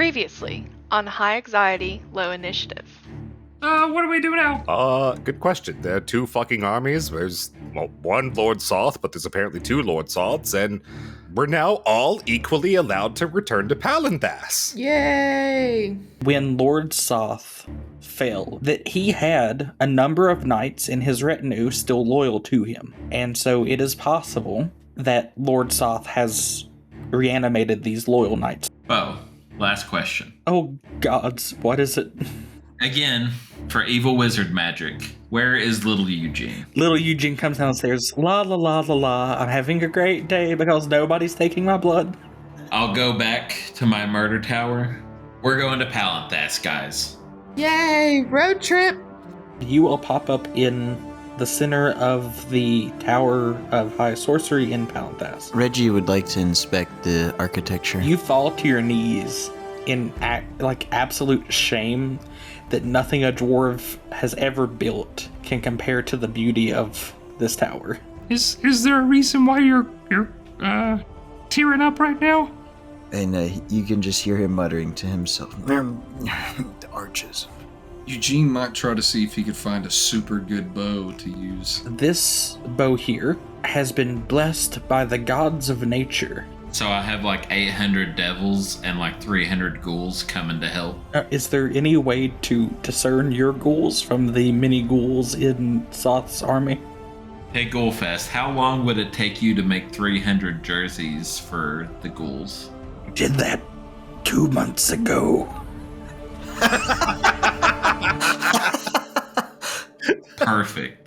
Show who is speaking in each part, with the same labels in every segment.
Speaker 1: Previously on High Anxiety, Low Initiative.
Speaker 2: What do we do now?
Speaker 3: Good question. There are two fucking armies. There's, one Lord Soth, but there's apparently two Lord Soths, and we're now all equally allowed to return to Palanthas.
Speaker 4: Yay!
Speaker 5: When Lord Soth fell, that he had a number of knights in his retinue still loyal to him. And so it is possible that Lord Soth has reanimated these loyal knights.
Speaker 2: Oh, last question.
Speaker 5: Oh gods, what is it?
Speaker 2: Again, for evil wizard magic, where is little Eugene?
Speaker 5: Little Eugene comes downstairs, la la la la la, I'm having a great day because nobody's taking my blood.
Speaker 2: I'll go back to my murder tower. We're going to Palanthas, guys.
Speaker 4: Yay! Road trip!
Speaker 5: You will pop up in the center of the Tower of High Sorcery in Palanthas.
Speaker 6: Reggie would like to inspect the architecture.
Speaker 5: You fall to your knees in absolute shame that nothing a dwarf has ever built can compare to the beauty of this tower.
Speaker 7: Is there a reason why you're tearing up right now?
Speaker 6: And you can just hear him muttering to himself. The arches.
Speaker 8: Eugene might try to see if he could find a super good bow to use.
Speaker 5: This bow here has been blessed by the gods of nature.
Speaker 2: So I have 800 devils and 300 ghouls coming to help.
Speaker 5: Is there any way to discern your ghouls from the many ghouls in Soth's army?
Speaker 2: Hey, Ghoulfest, how long would it take you to make 300 jerseys for the ghouls?
Speaker 5: Did that 2 months ago.
Speaker 2: Perfect.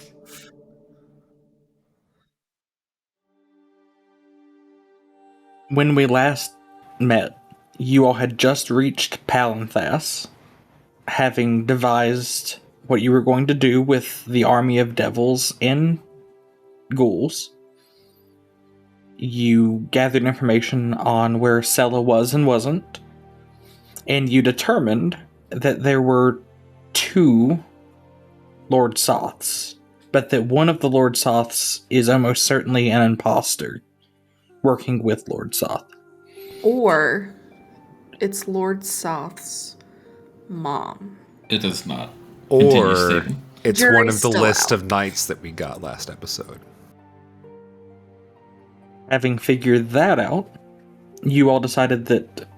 Speaker 5: When we last met, you all had just reached Palanthas, having devised what you were going to do with the army of devils and ghouls. You gathered information on where Sela was and wasn't, and you determined that there were two Lord Soths, but that one of the Lord Soths is almost certainly an imposter working with Lord Soth.
Speaker 4: Or it's Lord Soth's mom.
Speaker 2: It does not.
Speaker 3: Or it's
Speaker 4: Jury's
Speaker 3: one of the
Speaker 4: still
Speaker 3: list
Speaker 4: out.
Speaker 3: of knights that we got last episode.
Speaker 5: Having figured that out, you all decided that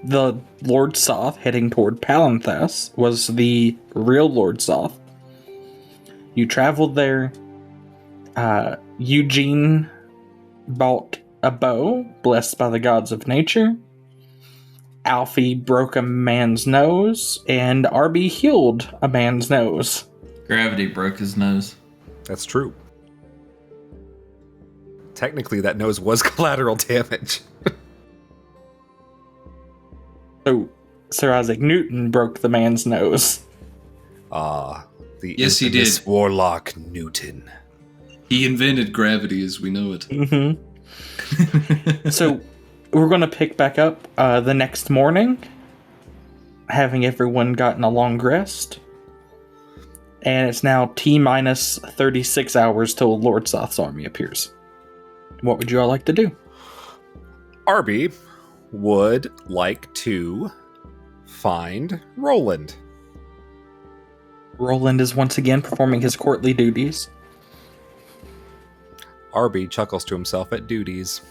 Speaker 5: the Lord Soth heading toward Palanthas was the real Lord Soth. You traveled there. Eugene bought a bow, blessed by the gods of nature. Alfie broke a man's nose, and Arby healed a man's nose.
Speaker 2: Gravity broke his nose.
Speaker 3: That's true. Technically, that nose was collateral damage.
Speaker 5: So, Sir Isaac Newton broke the man's nose.
Speaker 3: The
Speaker 8: Yes, he
Speaker 3: infamous
Speaker 8: did.
Speaker 3: Warlock Newton.
Speaker 8: He invented gravity as we know it.
Speaker 5: Mm-hmm. So, we're going to pick back up the next morning, having everyone gotten a long rest. And it's now T-minus 36 hours till Lord Soth's army appears. What would you all like to do?
Speaker 3: Arby would like to find Roland.
Speaker 5: Roland is once again performing his courtly duties.
Speaker 3: Arby chuckles to himself at duties.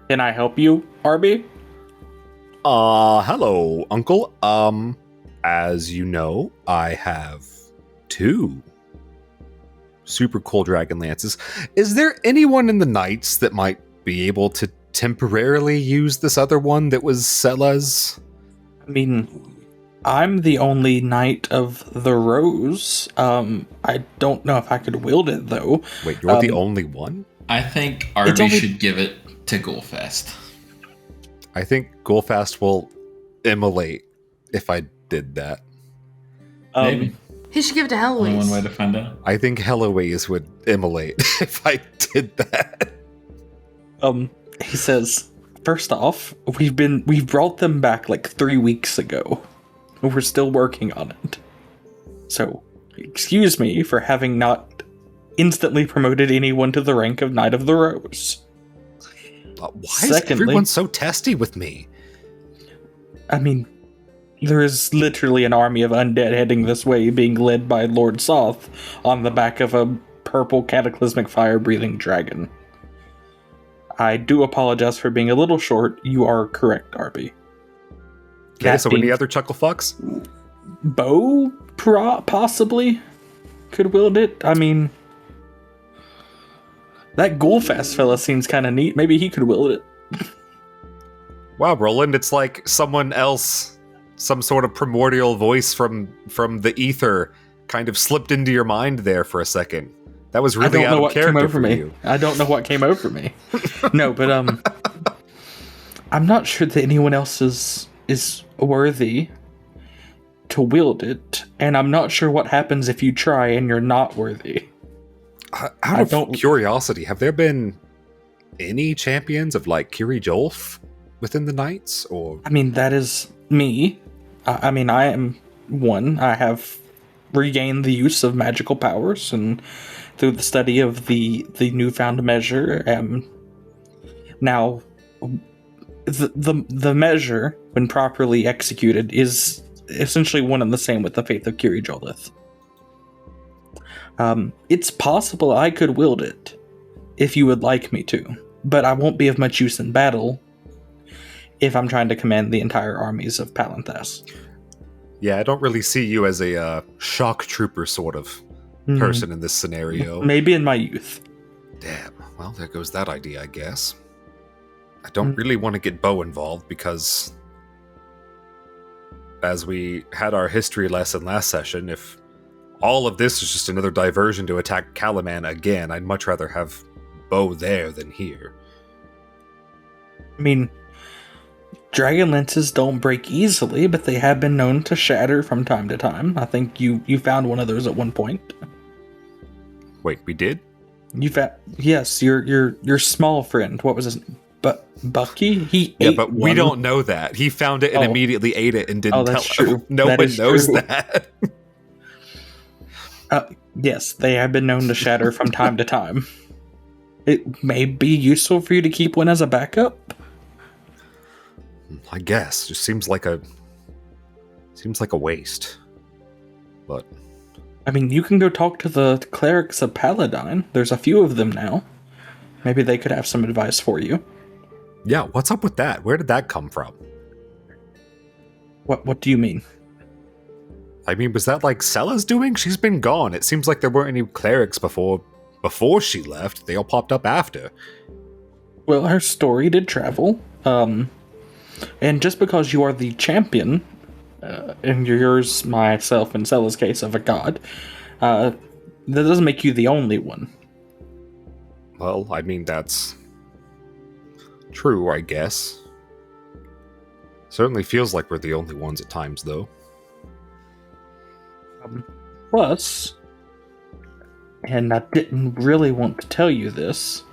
Speaker 5: Can I help you, Arby?
Speaker 3: Hello, Uncle. As you know, I have two super cool dragon lances. Is there anyone in the Knights that might be able to temporarily use this other one that was Sela's?
Speaker 5: I mean, I'm the only Knight of the Rose. I don't know if I could wield it, though.
Speaker 3: Wait, you're the only one?
Speaker 2: I think Arby should give it to Ghoulfest.
Speaker 3: I think Ghoulfast will immolate if I did that.
Speaker 2: Maybe.
Speaker 4: He should give it to
Speaker 2: Only
Speaker 4: Heloise.
Speaker 2: one way to find out.
Speaker 3: I think Heloise would immolate if I did that.
Speaker 5: He says, first off, we've brought them back 3 weeks ago. We're still working on it. So, excuse me for having not instantly promoted anyone to the rank of Knight of the Rose.
Speaker 3: Why is everyone so testy with me?
Speaker 5: I mean, there is literally an army of undead heading this way, being led by Lord Soth on the back of a purple cataclysmic fire-breathing dragon. I do apologize for being a little short. You are correct, Darby.
Speaker 3: Okay,
Speaker 5: That
Speaker 3: so
Speaker 5: being-
Speaker 3: any other chuckle fucks?
Speaker 5: Bo possibly could wield it. I mean, that Ghoulfast fella seems kind of neat. Maybe he could wield it.
Speaker 3: Wow, Roland, it's like someone else, some sort of primordial voice from the ether kind of slipped into your mind there for a second. That was
Speaker 5: I
Speaker 3: really
Speaker 5: don't
Speaker 3: out
Speaker 5: know
Speaker 3: of
Speaker 5: what came
Speaker 3: character
Speaker 5: over
Speaker 3: for
Speaker 5: me.
Speaker 3: you.
Speaker 5: I don't know what came over me. No, but I'm not sure that anyone else is worthy to wield it, and I'm not sure what happens if you try and you're not worthy.
Speaker 3: Out of curiosity, have there been any champions of like Kiri Jolf within the Knights? Or
Speaker 5: I mean, that is me. I mean, I am one. I have regained the use of magical powers, and through the study of the newfound measure, now the measure, when properly executed, is essentially one and the same with the faith of Kiri Jolith. It's possible I could wield it if you would like me to, but I won't be of much use in battle if I'm trying to command the entire armies of Palanthas.
Speaker 3: yeah, I don't really see you as a shock trooper sort of person in this scenario.
Speaker 5: Maybe in my youth.
Speaker 3: Damn. Well, there goes that idea, I guess. I don't really want to get Bo involved because, as we had our history lesson last session, if all of this is just another diversion to attack Calaman again, I'd much rather have Bo there than here.
Speaker 5: I mean, dragon lances don't break easily, but they have been known to shatter from time to time. I think you found one of those at one point.
Speaker 3: Wait, we did?
Speaker 5: You found, yes, your small friend. What was his name? Bucky? He
Speaker 3: Yeah,
Speaker 5: ate
Speaker 3: but we
Speaker 5: one.
Speaker 3: don't know that. He found it and
Speaker 5: Oh.
Speaker 3: immediately ate it and didn't
Speaker 5: Oh, that's
Speaker 3: tell
Speaker 5: true.
Speaker 3: No
Speaker 5: That
Speaker 3: one
Speaker 5: is
Speaker 3: knows
Speaker 5: true.
Speaker 3: that.
Speaker 5: Yes, they have been known to shatter from time to time. It may be useful for you to keep one as a backup.
Speaker 3: I guess. Just seems like a waste. But
Speaker 5: I mean, you can go talk to the clerics of Paladine. There's a few of them now. Maybe they could have some advice for you.
Speaker 3: yeah, what's up with that? Where did that come from?
Speaker 5: What do you mean?
Speaker 3: I mean, was that like Sella's doing? She's been gone. It seems like there weren't any clerics before she left. They all popped up after.
Speaker 5: Well, her story did travel. And just because you are the champion, and you're yours, myself, in Sella's case, of a god, that doesn't make you the only one.
Speaker 3: Well, I mean, that's true, I guess. Certainly feels like we're the only ones at times, though.
Speaker 5: Plus, and I didn't really want to tell you this,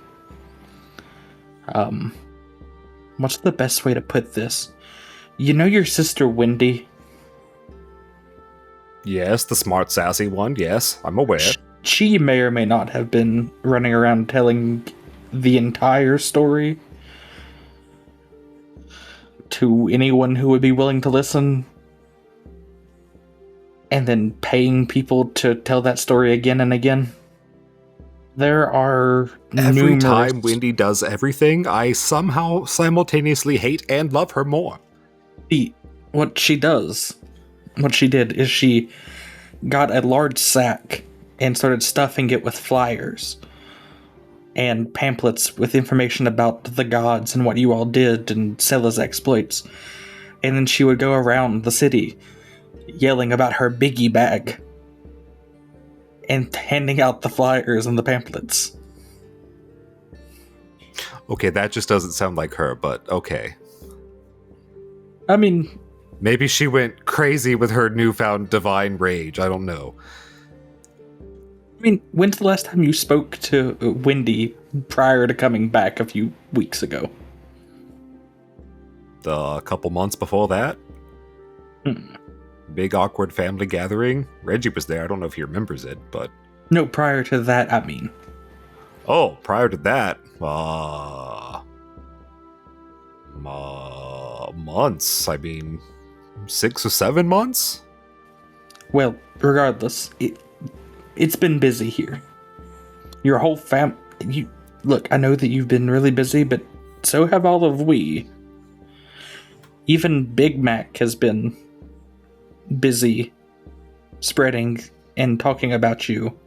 Speaker 5: what's the best way to put this? You know your sister Wendy?
Speaker 3: Yes, the smart, sassy one. Yes, I'm aware.
Speaker 5: She may or may not have been running around telling the entire story to anyone who would be willing to listen, and then paying people to tell that story again and again. There are
Speaker 3: Every
Speaker 5: numerous...
Speaker 3: time Wendy does everything, I somehow simultaneously hate and love her more.
Speaker 5: What she did is she got a large sack and started stuffing it with flyers and pamphlets with information about the gods and what you all did and Sella's exploits. And then she would go around the city yelling about her biggie bag and handing out the flyers and the pamphlets.
Speaker 3: Okay, that just doesn't sound like her, but okay.
Speaker 5: I mean,
Speaker 3: Maybe she went crazy with her newfound divine rage. I don't know.
Speaker 5: when's the last time you spoke to Wendy prior to coming back a few weeks ago?
Speaker 3: A couple months before that? Big awkward family gathering. Reggie was there. I don't know if he remembers it, but...
Speaker 5: No, prior to that, I mean.
Speaker 3: Oh, prior to that, Months. I mean, 6 or 7 months?
Speaker 5: Well, regardless, it's been busy here. Your whole look, I know that you've been really busy, but so have all of we. Even Big Mac has been busy spreading and talking about you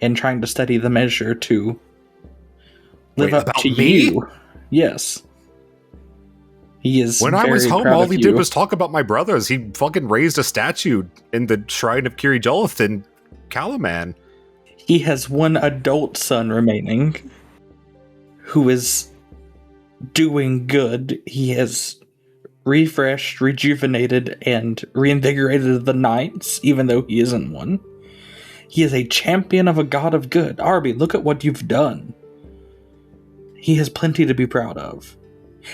Speaker 5: and trying to study the measure to live up to you. Yes. He is.
Speaker 3: When I was home, all he did was talk about my brothers. He fucking raised a statue in the shrine of Kiri Jolith in Kalaman.
Speaker 5: He has one adult son remaining who is doing good. He has refreshed, rejuvenated, and reinvigorated the knights, even though he isn't one. He is a champion of a god of good. Arby, look at what you've done. He has plenty to be proud of.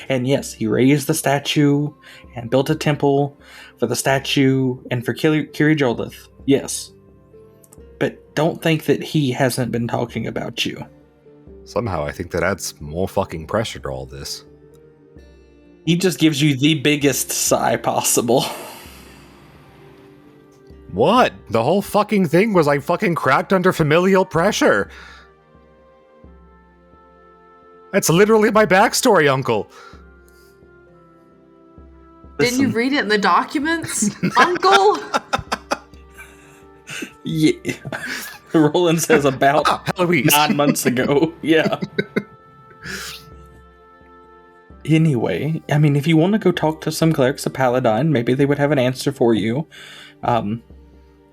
Speaker 5: And yes, he raised the statue and built a temple for the statue and for Kiri Jolith. Yes. But don't think that he hasn't been talking about you.
Speaker 3: Somehow I think that adds more fucking pressure to all this.
Speaker 5: He just gives you the biggest sigh possible.
Speaker 3: What? The whole fucking thing was I fucking cracked under familial pressure. That's literally my backstory, Uncle.
Speaker 4: Didn't you read it in the documents, Uncle?
Speaker 5: Yeah. Roland says about
Speaker 3: Eloise.
Speaker 5: 9 months ago. Yeah. Anyway, I mean, if you want to go talk to some clerics of Paladine, maybe they would have an answer for you.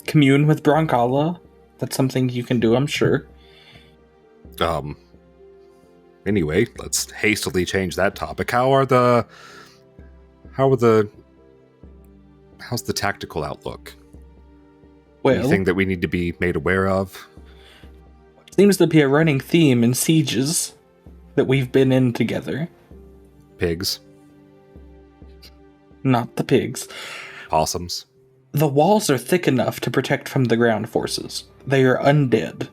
Speaker 5: Commune with Broncala. That's something you can do, I'm sure.
Speaker 3: Anyway, let's hastily change that topic. How's the tactical outlook?
Speaker 5: Well,
Speaker 3: Anything that we need to be made aware of?
Speaker 5: seems to be a running theme in sieges that we've been in together.
Speaker 3: Pigs.
Speaker 5: Not the pigs.
Speaker 3: Possums.
Speaker 5: The walls are thick enough to protect from the ground forces. They are undead.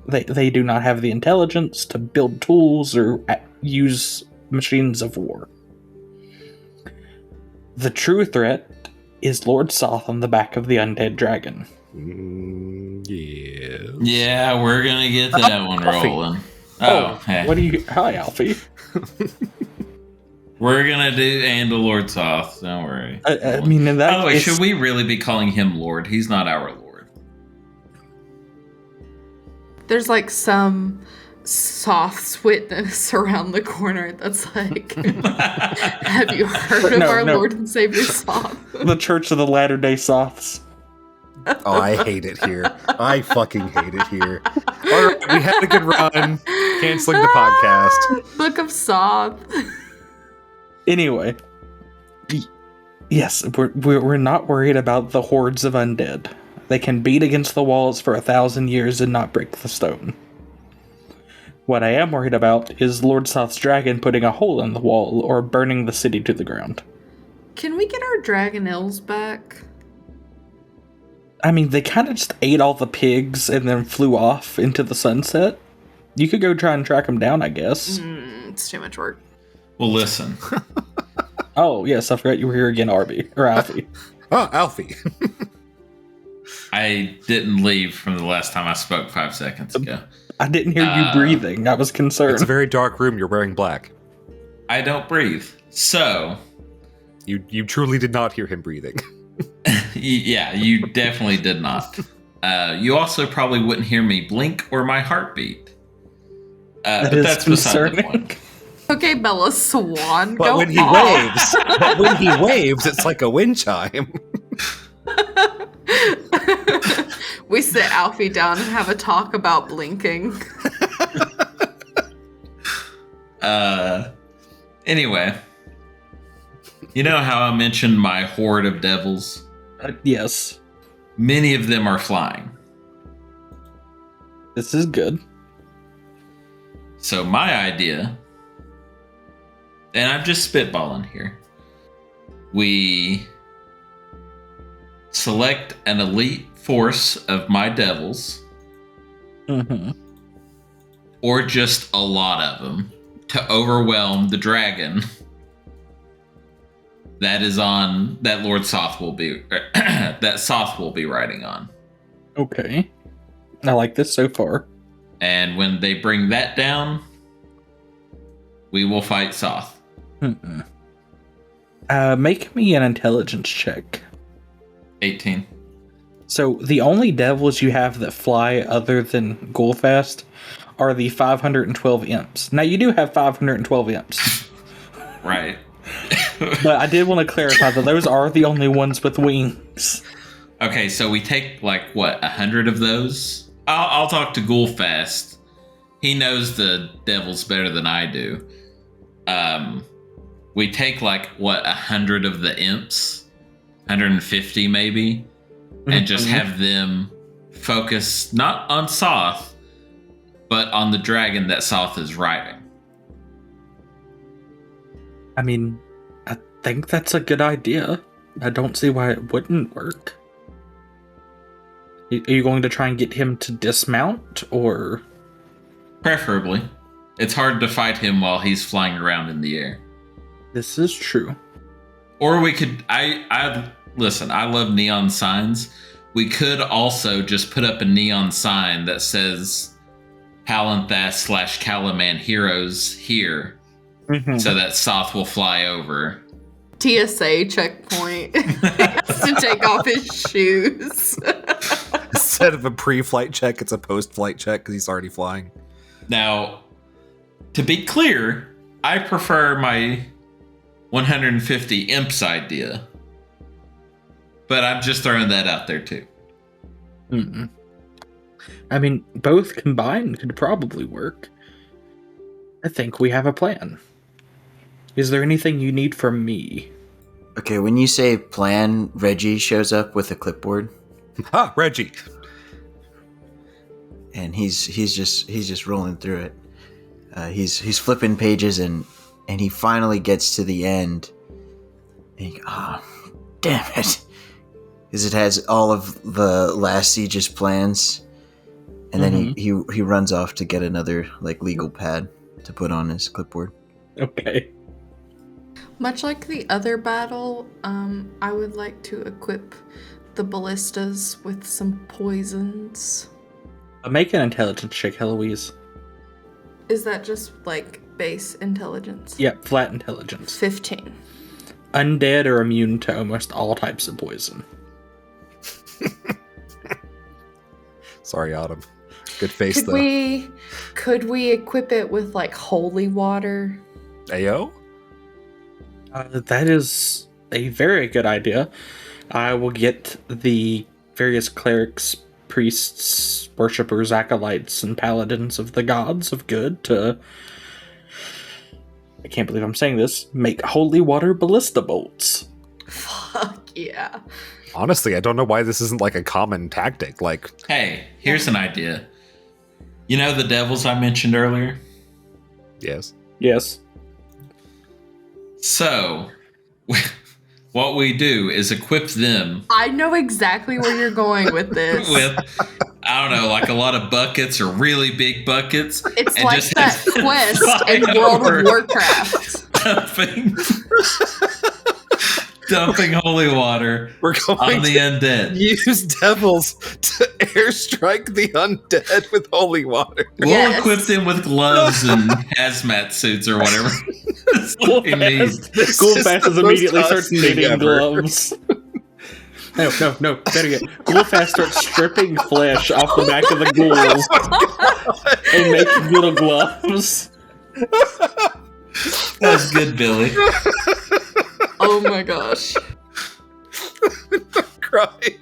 Speaker 5: They do not have the intelligence to build tools or use machines of war. The true threat is Lord Soth on the back of the undead dragon.
Speaker 3: Yeah.
Speaker 2: Yeah, we're gonna get that one
Speaker 3: Alfie.
Speaker 2: rolling. Oh, hey.
Speaker 5: What do you... Hi, Alfie.
Speaker 2: We're gonna do and the Lord Soth. Don't worry.
Speaker 5: I mean, in that
Speaker 2: By the way,
Speaker 5: case...
Speaker 2: should we really be calling him Lord? He's not our Lord.
Speaker 4: There's like some Soth's witness around the corner that's like, have you heard of
Speaker 5: No,
Speaker 4: our
Speaker 5: no.
Speaker 4: Lord and Savior Soth?
Speaker 5: The Church of the Latter-day Soths.
Speaker 3: Oh, I hate it here. I fucking hate it here. All right, we had a good run. Canceling the podcast.
Speaker 4: Book of Soth.
Speaker 5: Anyway, yes, we're not worried about the hordes of undead. They can beat against the walls for 1,000 years and not break the stone. What I am worried about is Lord Soth's dragon putting a hole in the wall or burning the city to the ground.
Speaker 4: Can we get our dragonelles back?
Speaker 5: I mean, they kind of just ate all the pigs and then flew off into the sunset. You could go try and track them down, I guess.
Speaker 4: It's too much work.
Speaker 2: Well, listen.
Speaker 5: Oh, yes, I forgot you were here again, Arby. Or Alfie.
Speaker 3: Oh, Alfie.
Speaker 2: I didn't leave from the last time I spoke 5 seconds ago.
Speaker 5: I didn't hear you breathing. I was concerned.
Speaker 3: It's a very dark room. You're wearing black.
Speaker 2: I don't breathe. So,
Speaker 3: You truly did not hear him breathing.
Speaker 2: yeah, you definitely did not. You also probably wouldn't hear me blink or my heartbeat.
Speaker 5: That
Speaker 2: But
Speaker 5: is
Speaker 2: that's beside the
Speaker 5: concerning.
Speaker 2: point.
Speaker 4: Okay, Bella Swan,
Speaker 3: But
Speaker 4: go
Speaker 3: when he
Speaker 4: off.
Speaker 3: waves, it's like a wind chime.
Speaker 4: We sit Alfie down and have a talk about blinking.
Speaker 2: Anyway, you know how I mentioned my horde of devils?
Speaker 5: Yes,
Speaker 2: Many of them are flying.
Speaker 5: this is good.
Speaker 2: So my idea, and I'm just spitballing here, we select an elite force of my devils,
Speaker 5: Mm-hmm.
Speaker 2: or just a lot of them, to overwhelm the dragon that is on that Lord Soth will be that Soth will be riding on.
Speaker 5: Okay. I like this so far.
Speaker 2: And when they bring that down, we will fight Soth.
Speaker 5: Make me an intelligence check.
Speaker 2: 18.
Speaker 5: So the only devils you have that fly other than Gulfast are the 512 imps. Now you do have 512 imps.
Speaker 2: Right.
Speaker 5: But I did want to clarify that those are the only ones with wings.
Speaker 2: Okay, so we take, 100 of those? I'll talk to Gulfast. He knows the devils better than I do. We take, 100 of the imps? 150 maybe? And just have them focus not on Soth, but on the dragon that Soth is riding.
Speaker 5: I mean, I think that's a good idea. I don't see why it wouldn't work. Are you going to try and get him to dismount, or?
Speaker 2: Preferably. It's hard to fight him while he's flying around in the air.
Speaker 5: This is true.
Speaker 2: Or we could, listen, I love neon signs. We could also just put up a neon sign that says Palanthas / Calaman Heroes here, so that Soth will fly over.
Speaker 4: TSA checkpoint. He has to take off his shoes.
Speaker 3: Instead of a pre-flight check, it's a post-flight check because he's already flying.
Speaker 2: Now, to be clear, I prefer my 150 imps idea. But I'm just throwing that out there too.
Speaker 5: I mean, both combined could probably work. I think we have a plan. Is there anything you need from me?
Speaker 6: Okay, when you say plan, Reggie shows up with a clipboard.
Speaker 3: Ha, Reggie.
Speaker 6: And he's just rolling through it. He's flipping pages and he finally gets to the end. And damn it. Because it has all of the last siege's plans. And then he runs off to get another legal pad to put on his clipboard.
Speaker 5: Okay.
Speaker 4: Much like the other battle, I would like to equip the ballistas with some poisons.
Speaker 5: Make an intelligence check, Eloise.
Speaker 4: Is that just base intelligence?
Speaker 5: Yep, flat intelligence.
Speaker 4: 15.
Speaker 5: Undead are immune to almost all types of poison.
Speaker 3: Sorry, Autumn. Good face,
Speaker 4: Could we equip it with holy water?
Speaker 3: Ayo?
Speaker 5: That is a very good idea. I will get the various clerics, priests, worshippers, acolytes, and paladins of the gods of good to, I can't believe I'm saying this, make holy water ballista bolts.
Speaker 4: Fuck yeah.
Speaker 3: Honestly, I don't know why this isn't a common tactic.
Speaker 2: Hey, here's an idea. You know the devils I mentioned earlier?
Speaker 3: Yes.
Speaker 5: Yes.
Speaker 2: So, what we do is equip them
Speaker 4: I know exactly where you're going with this.
Speaker 2: with, I don't know, a lot of buckets or really big buckets.
Speaker 4: It's
Speaker 2: and
Speaker 4: like
Speaker 2: just
Speaker 4: that
Speaker 2: have
Speaker 4: quest
Speaker 2: fly
Speaker 4: in World
Speaker 2: over
Speaker 4: of Warcraft.
Speaker 2: dumping holy water
Speaker 3: We're going
Speaker 2: on the undead.
Speaker 3: use devils to airstrike the undead with holy water.
Speaker 2: We'll equip them with gloves and hazmat suits or whatever. That's what we need.
Speaker 5: Gulfast
Speaker 3: the
Speaker 5: immediately
Speaker 3: most
Speaker 5: starts
Speaker 3: us thing
Speaker 5: knitting
Speaker 3: ever.
Speaker 5: gloves. No, better yet. Gulfast starts stripping flesh off the back of the ghouls and making little gloves.
Speaker 2: That was good, Billy.
Speaker 4: Oh my gosh.
Speaker 3: I'm crying.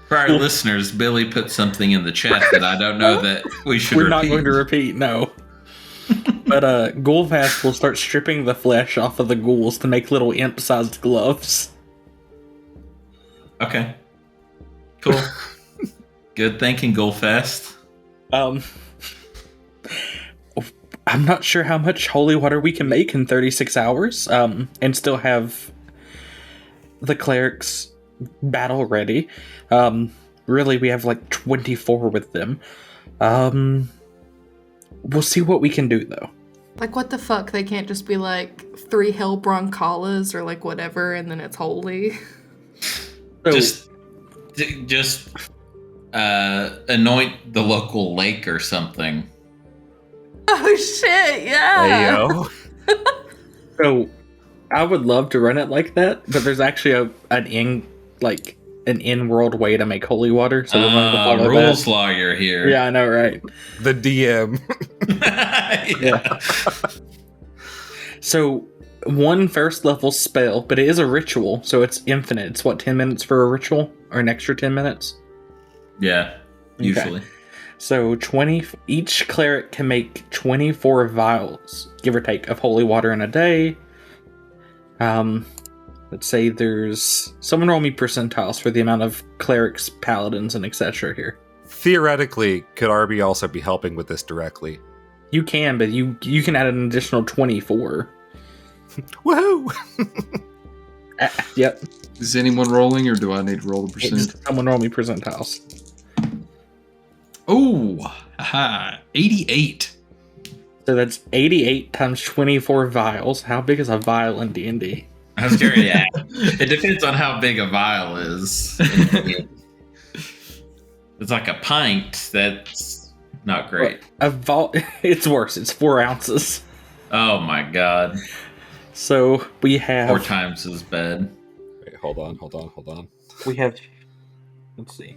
Speaker 2: For our listeners, Billy put something in the chat that I don't know that we should
Speaker 5: We're
Speaker 2: repeat.
Speaker 5: not going to repeat, no. But Gulfast will start stripping the flesh off of the ghouls to make little imp-sized gloves.
Speaker 2: Okay. Cool. Good thinking, Gulfast.
Speaker 5: I'm not sure how much holy water we can make in 36 hours, and still have the clerics battle ready. Really, we have 24 with them. We'll see what we can do, though.
Speaker 4: Like, what the fuck? They can't just be like 3 hell broncalas or like whatever, and then it's holy.
Speaker 5: So,
Speaker 2: Just anoint the local lake or something.
Speaker 4: Oh shit! Yeah.
Speaker 3: Ayo.
Speaker 5: so I would love to run it like that, but there's actually an in-world way to make holy water. So we're going to follow
Speaker 2: rules
Speaker 5: that.
Speaker 2: lawyer here.
Speaker 5: Yeah, I know, right?
Speaker 3: The DM.
Speaker 2: Yeah.
Speaker 5: So, one first level spell, but it is a ritual, so it's infinite. It's 10 minutes for a ritual? Or an extra 10 minutes?
Speaker 2: Yeah, usually.
Speaker 5: Okay. So, each cleric can make 24 vials, give or take, of holy water in a day. Let's say there's... Someone roll me percentiles for the amount of clerics, paladins, and etc. here.
Speaker 3: Theoretically, could RB also be helping with this directly?
Speaker 5: You can, but you can add an additional 24.
Speaker 3: Woohoo!
Speaker 5: Yep.
Speaker 8: Is anyone rolling, or do I need to roll the percent?
Speaker 5: Someone roll me percentiles.
Speaker 8: Oh, haha, 88.
Speaker 5: So that's 88 times 24 vials. How big is a vial in D&D?
Speaker 2: I was curious. Yeah, it depends on how big a vial is. It's like a pint. That's not great.
Speaker 5: It's worse. It's 4 ounces.
Speaker 2: Oh my god.
Speaker 5: So we have
Speaker 2: 4 times as bad.
Speaker 3: Wait, hold on.
Speaker 5: We have. Let's see.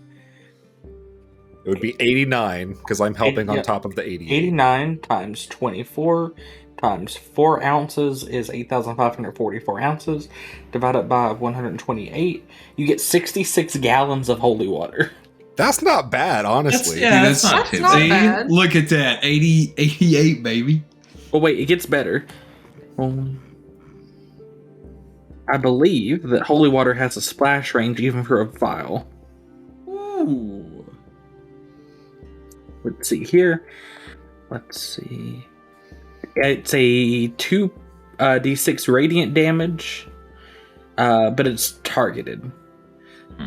Speaker 3: It would be 89, because I'm helping on
Speaker 5: Yeah.
Speaker 3: top of the 88.
Speaker 5: 89 times 24 times 4 ounces is 8,544 ounces. Divided by 128, you get 66 gallons of holy water.
Speaker 3: That's not bad, honestly.
Speaker 2: That's not
Speaker 4: That's
Speaker 2: too
Speaker 4: not
Speaker 2: bad.
Speaker 8: See?
Speaker 4: bad.
Speaker 8: Look at that, 88, baby.
Speaker 5: Well, wait, it gets better. I believe that holy water has a splash range even for a vial.
Speaker 8: Ooh.
Speaker 5: Let's see here. Let's see. It's a 2d6 radiant damage, but it's targeted.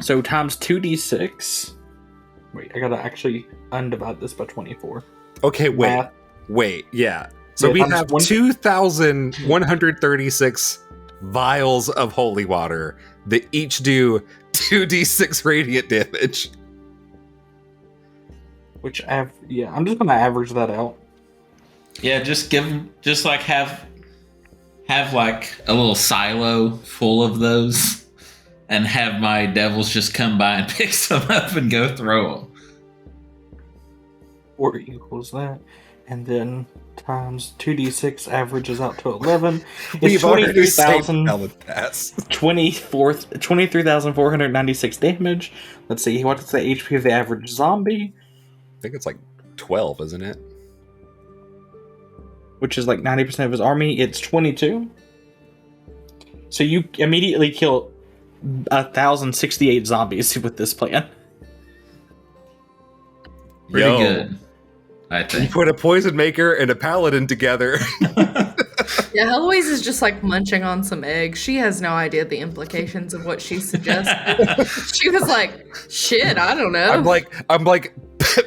Speaker 5: So times 2d6. Wait, I gotta actually undivide this by 24.
Speaker 3: Okay,
Speaker 5: Math.
Speaker 3: wait, yeah. So
Speaker 5: Yeah,
Speaker 3: we
Speaker 5: times
Speaker 3: have 2,136 vials of holy water that each do 2d6 radiant damage.
Speaker 5: Which, I'm just gonna average that out.
Speaker 2: Yeah, just have like a little silo full of those, and have my devils just come by and pick some up and go throw them.
Speaker 5: 4 equals that. And then times 2d6 averages out to 11. It's 23,496 damage. Let's see, what's the HP of the average zombie?
Speaker 3: I think it's like 12, isn't it?
Speaker 5: Which is like 90% of his army. It's 22. So you immediately kill 1,068 zombies with this plan.
Speaker 2: Pretty
Speaker 3: Yo.
Speaker 2: good, I
Speaker 3: You
Speaker 2: think.
Speaker 3: put a poison maker and a paladin together.
Speaker 4: Yeah, Heloise is just like munching on some eggs. She has no idea the implications of what she suggested. She was like, shit, I don't know.
Speaker 3: I'm like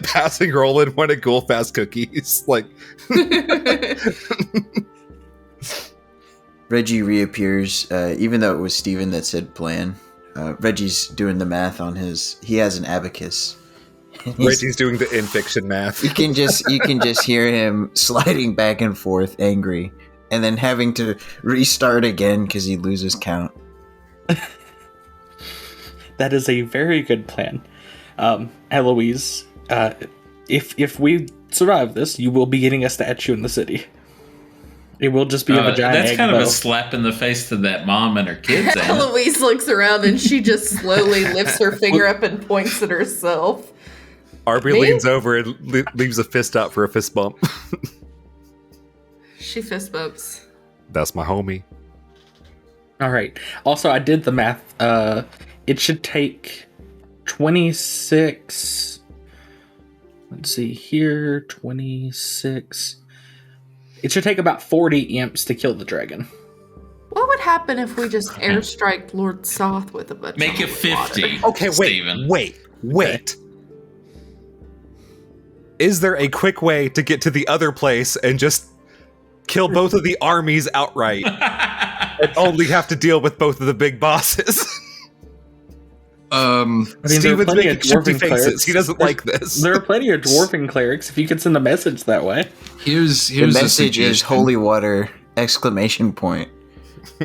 Speaker 3: passing Roland one of Gulfast cookies. Like,
Speaker 6: Reggie reappears, even though it was Steven that said plan. Reggie's doing the math on his. He has an abacus.
Speaker 3: Reggie's doing the in-fiction math.
Speaker 6: You can just hear him sliding back and forth, angry, and then having to restart again because he loses count.
Speaker 5: That is a very good plan. Eloise, if we survive this, you will be getting a statue in the city. It will just be of a giant
Speaker 2: That's
Speaker 5: egg
Speaker 2: kind of
Speaker 5: bow.
Speaker 2: a slap in the face to that mom and her kids. ain't it?
Speaker 4: Heloise looks around and she just slowly lifts her finger up and points at herself.
Speaker 3: Arby
Speaker 4: Me?
Speaker 3: leans over and leaves a fist out for a fist bump.
Speaker 4: She fist bumps.
Speaker 3: That's my homie.
Speaker 5: All right. Also, I did the math. It should take 26. Let's see here. 26. It should take about 40 imps to kill the dragon.
Speaker 4: What would happen if we just airstriked Lord Soth with a bunch
Speaker 2: Make
Speaker 4: of
Speaker 2: it
Speaker 4: holy water?
Speaker 2: 50.
Speaker 3: Okay,
Speaker 2: Steven.
Speaker 3: wait. Is there a quick way to get to the other place and just kill both of the armies outright, and only have to deal with both of the big bosses.
Speaker 5: I mean, there are
Speaker 3: Steven's
Speaker 5: plenty of
Speaker 3: making shifty
Speaker 5: dwarven
Speaker 3: faces.
Speaker 5: clerics.
Speaker 3: He doesn't like this.
Speaker 5: There are plenty of dwarven clerics. If you could send a message that way,
Speaker 8: Here's
Speaker 6: The
Speaker 8: a
Speaker 6: message is
Speaker 8: suggestion.
Speaker 6: holy water! Exclamation point.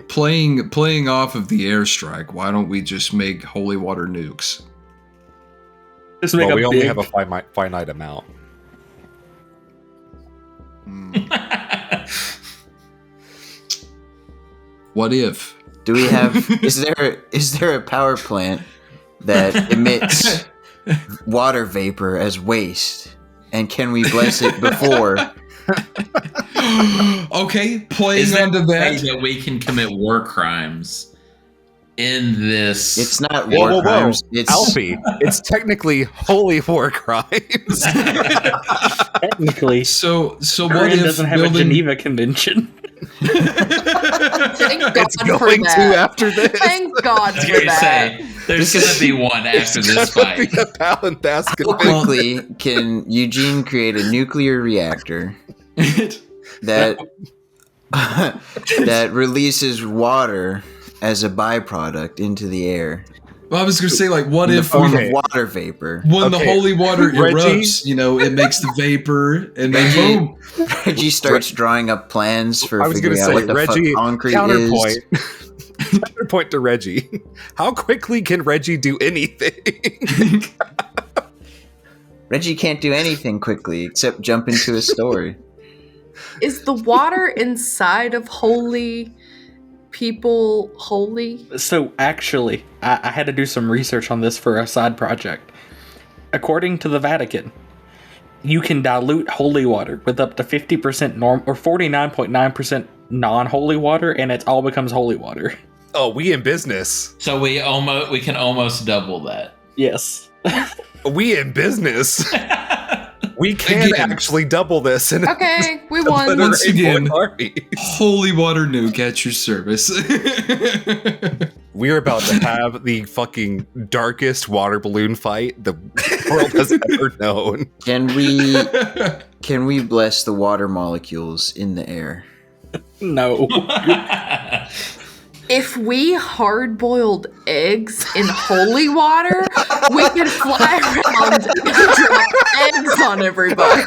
Speaker 8: Playing off of the airstrike. Why don't we just make holy water nukes?
Speaker 5: just make
Speaker 3: Well, we
Speaker 5: a
Speaker 3: only
Speaker 5: big.
Speaker 3: have a finite amount.
Speaker 8: What if?
Speaker 6: Do we have? is there a power plant that emits water vapor as waste? And can we bless it before?
Speaker 8: Okay, playing
Speaker 2: Is there
Speaker 8: onto
Speaker 2: a way
Speaker 8: that.
Speaker 2: that we can commit war crimes in this?
Speaker 6: It's not
Speaker 3: Whoa,
Speaker 6: war
Speaker 3: whoa, whoa.
Speaker 6: crimes. It's
Speaker 3: Alfie, it's technically holy war crimes.
Speaker 5: Technically,
Speaker 8: So what
Speaker 5: Korean
Speaker 8: if
Speaker 5: doesn't have a
Speaker 8: building?
Speaker 5: Geneva Convention.
Speaker 4: Thank God
Speaker 3: It's
Speaker 4: for
Speaker 3: going to
Speaker 4: that.
Speaker 3: after this.
Speaker 4: Thank God
Speaker 2: I was
Speaker 4: for
Speaker 2: going to
Speaker 4: that.
Speaker 2: say, there's going to be one after this fight.
Speaker 3: The Palanthas
Speaker 6: how
Speaker 3: convention.
Speaker 6: quickly can Eugene create a nuclear reactor that that releases water as a byproduct into the air
Speaker 8: Well, I was going to say, like, what
Speaker 6: in the
Speaker 8: if
Speaker 6: form
Speaker 3: okay.
Speaker 6: of water vapor?
Speaker 8: when the
Speaker 3: Okay.
Speaker 8: holy water
Speaker 3: Reggie?
Speaker 8: erupts, it makes the vapor, and then
Speaker 6: Reggie,
Speaker 8: boom.
Speaker 6: Reggie starts drawing up plans for
Speaker 3: I was going
Speaker 6: figuring
Speaker 3: to
Speaker 6: out
Speaker 3: say,
Speaker 6: what the
Speaker 3: Reggie,
Speaker 6: fuck concrete
Speaker 3: counterpoint.
Speaker 6: is.
Speaker 3: Counterpoint to Reggie. How quickly can Reggie do anything?
Speaker 6: Reggie can't do anything quickly except jump into a story.
Speaker 4: Is the water inside of holy people holy?
Speaker 5: So actually, I had to do some research on this for a side project. According to the Vatican, you can dilute holy water with up to 50% norm or 49.9% non-holy water, and it all becomes holy water.
Speaker 3: Oh, we in business.
Speaker 2: So we can almost double that.
Speaker 5: Yes.
Speaker 3: We in business. We can
Speaker 8: Again.
Speaker 3: actually double this. In
Speaker 4: Okay, we won.
Speaker 8: Once again.
Speaker 3: army.
Speaker 8: Holy water nuke at your service.
Speaker 3: We're about to have the fucking darkest water balloon fight the world has ever known.
Speaker 6: Can we bless the water molecules in the air?
Speaker 5: No.
Speaker 4: If we hard-boiled eggs in holy water, we could fly around and drop eggs on everybody.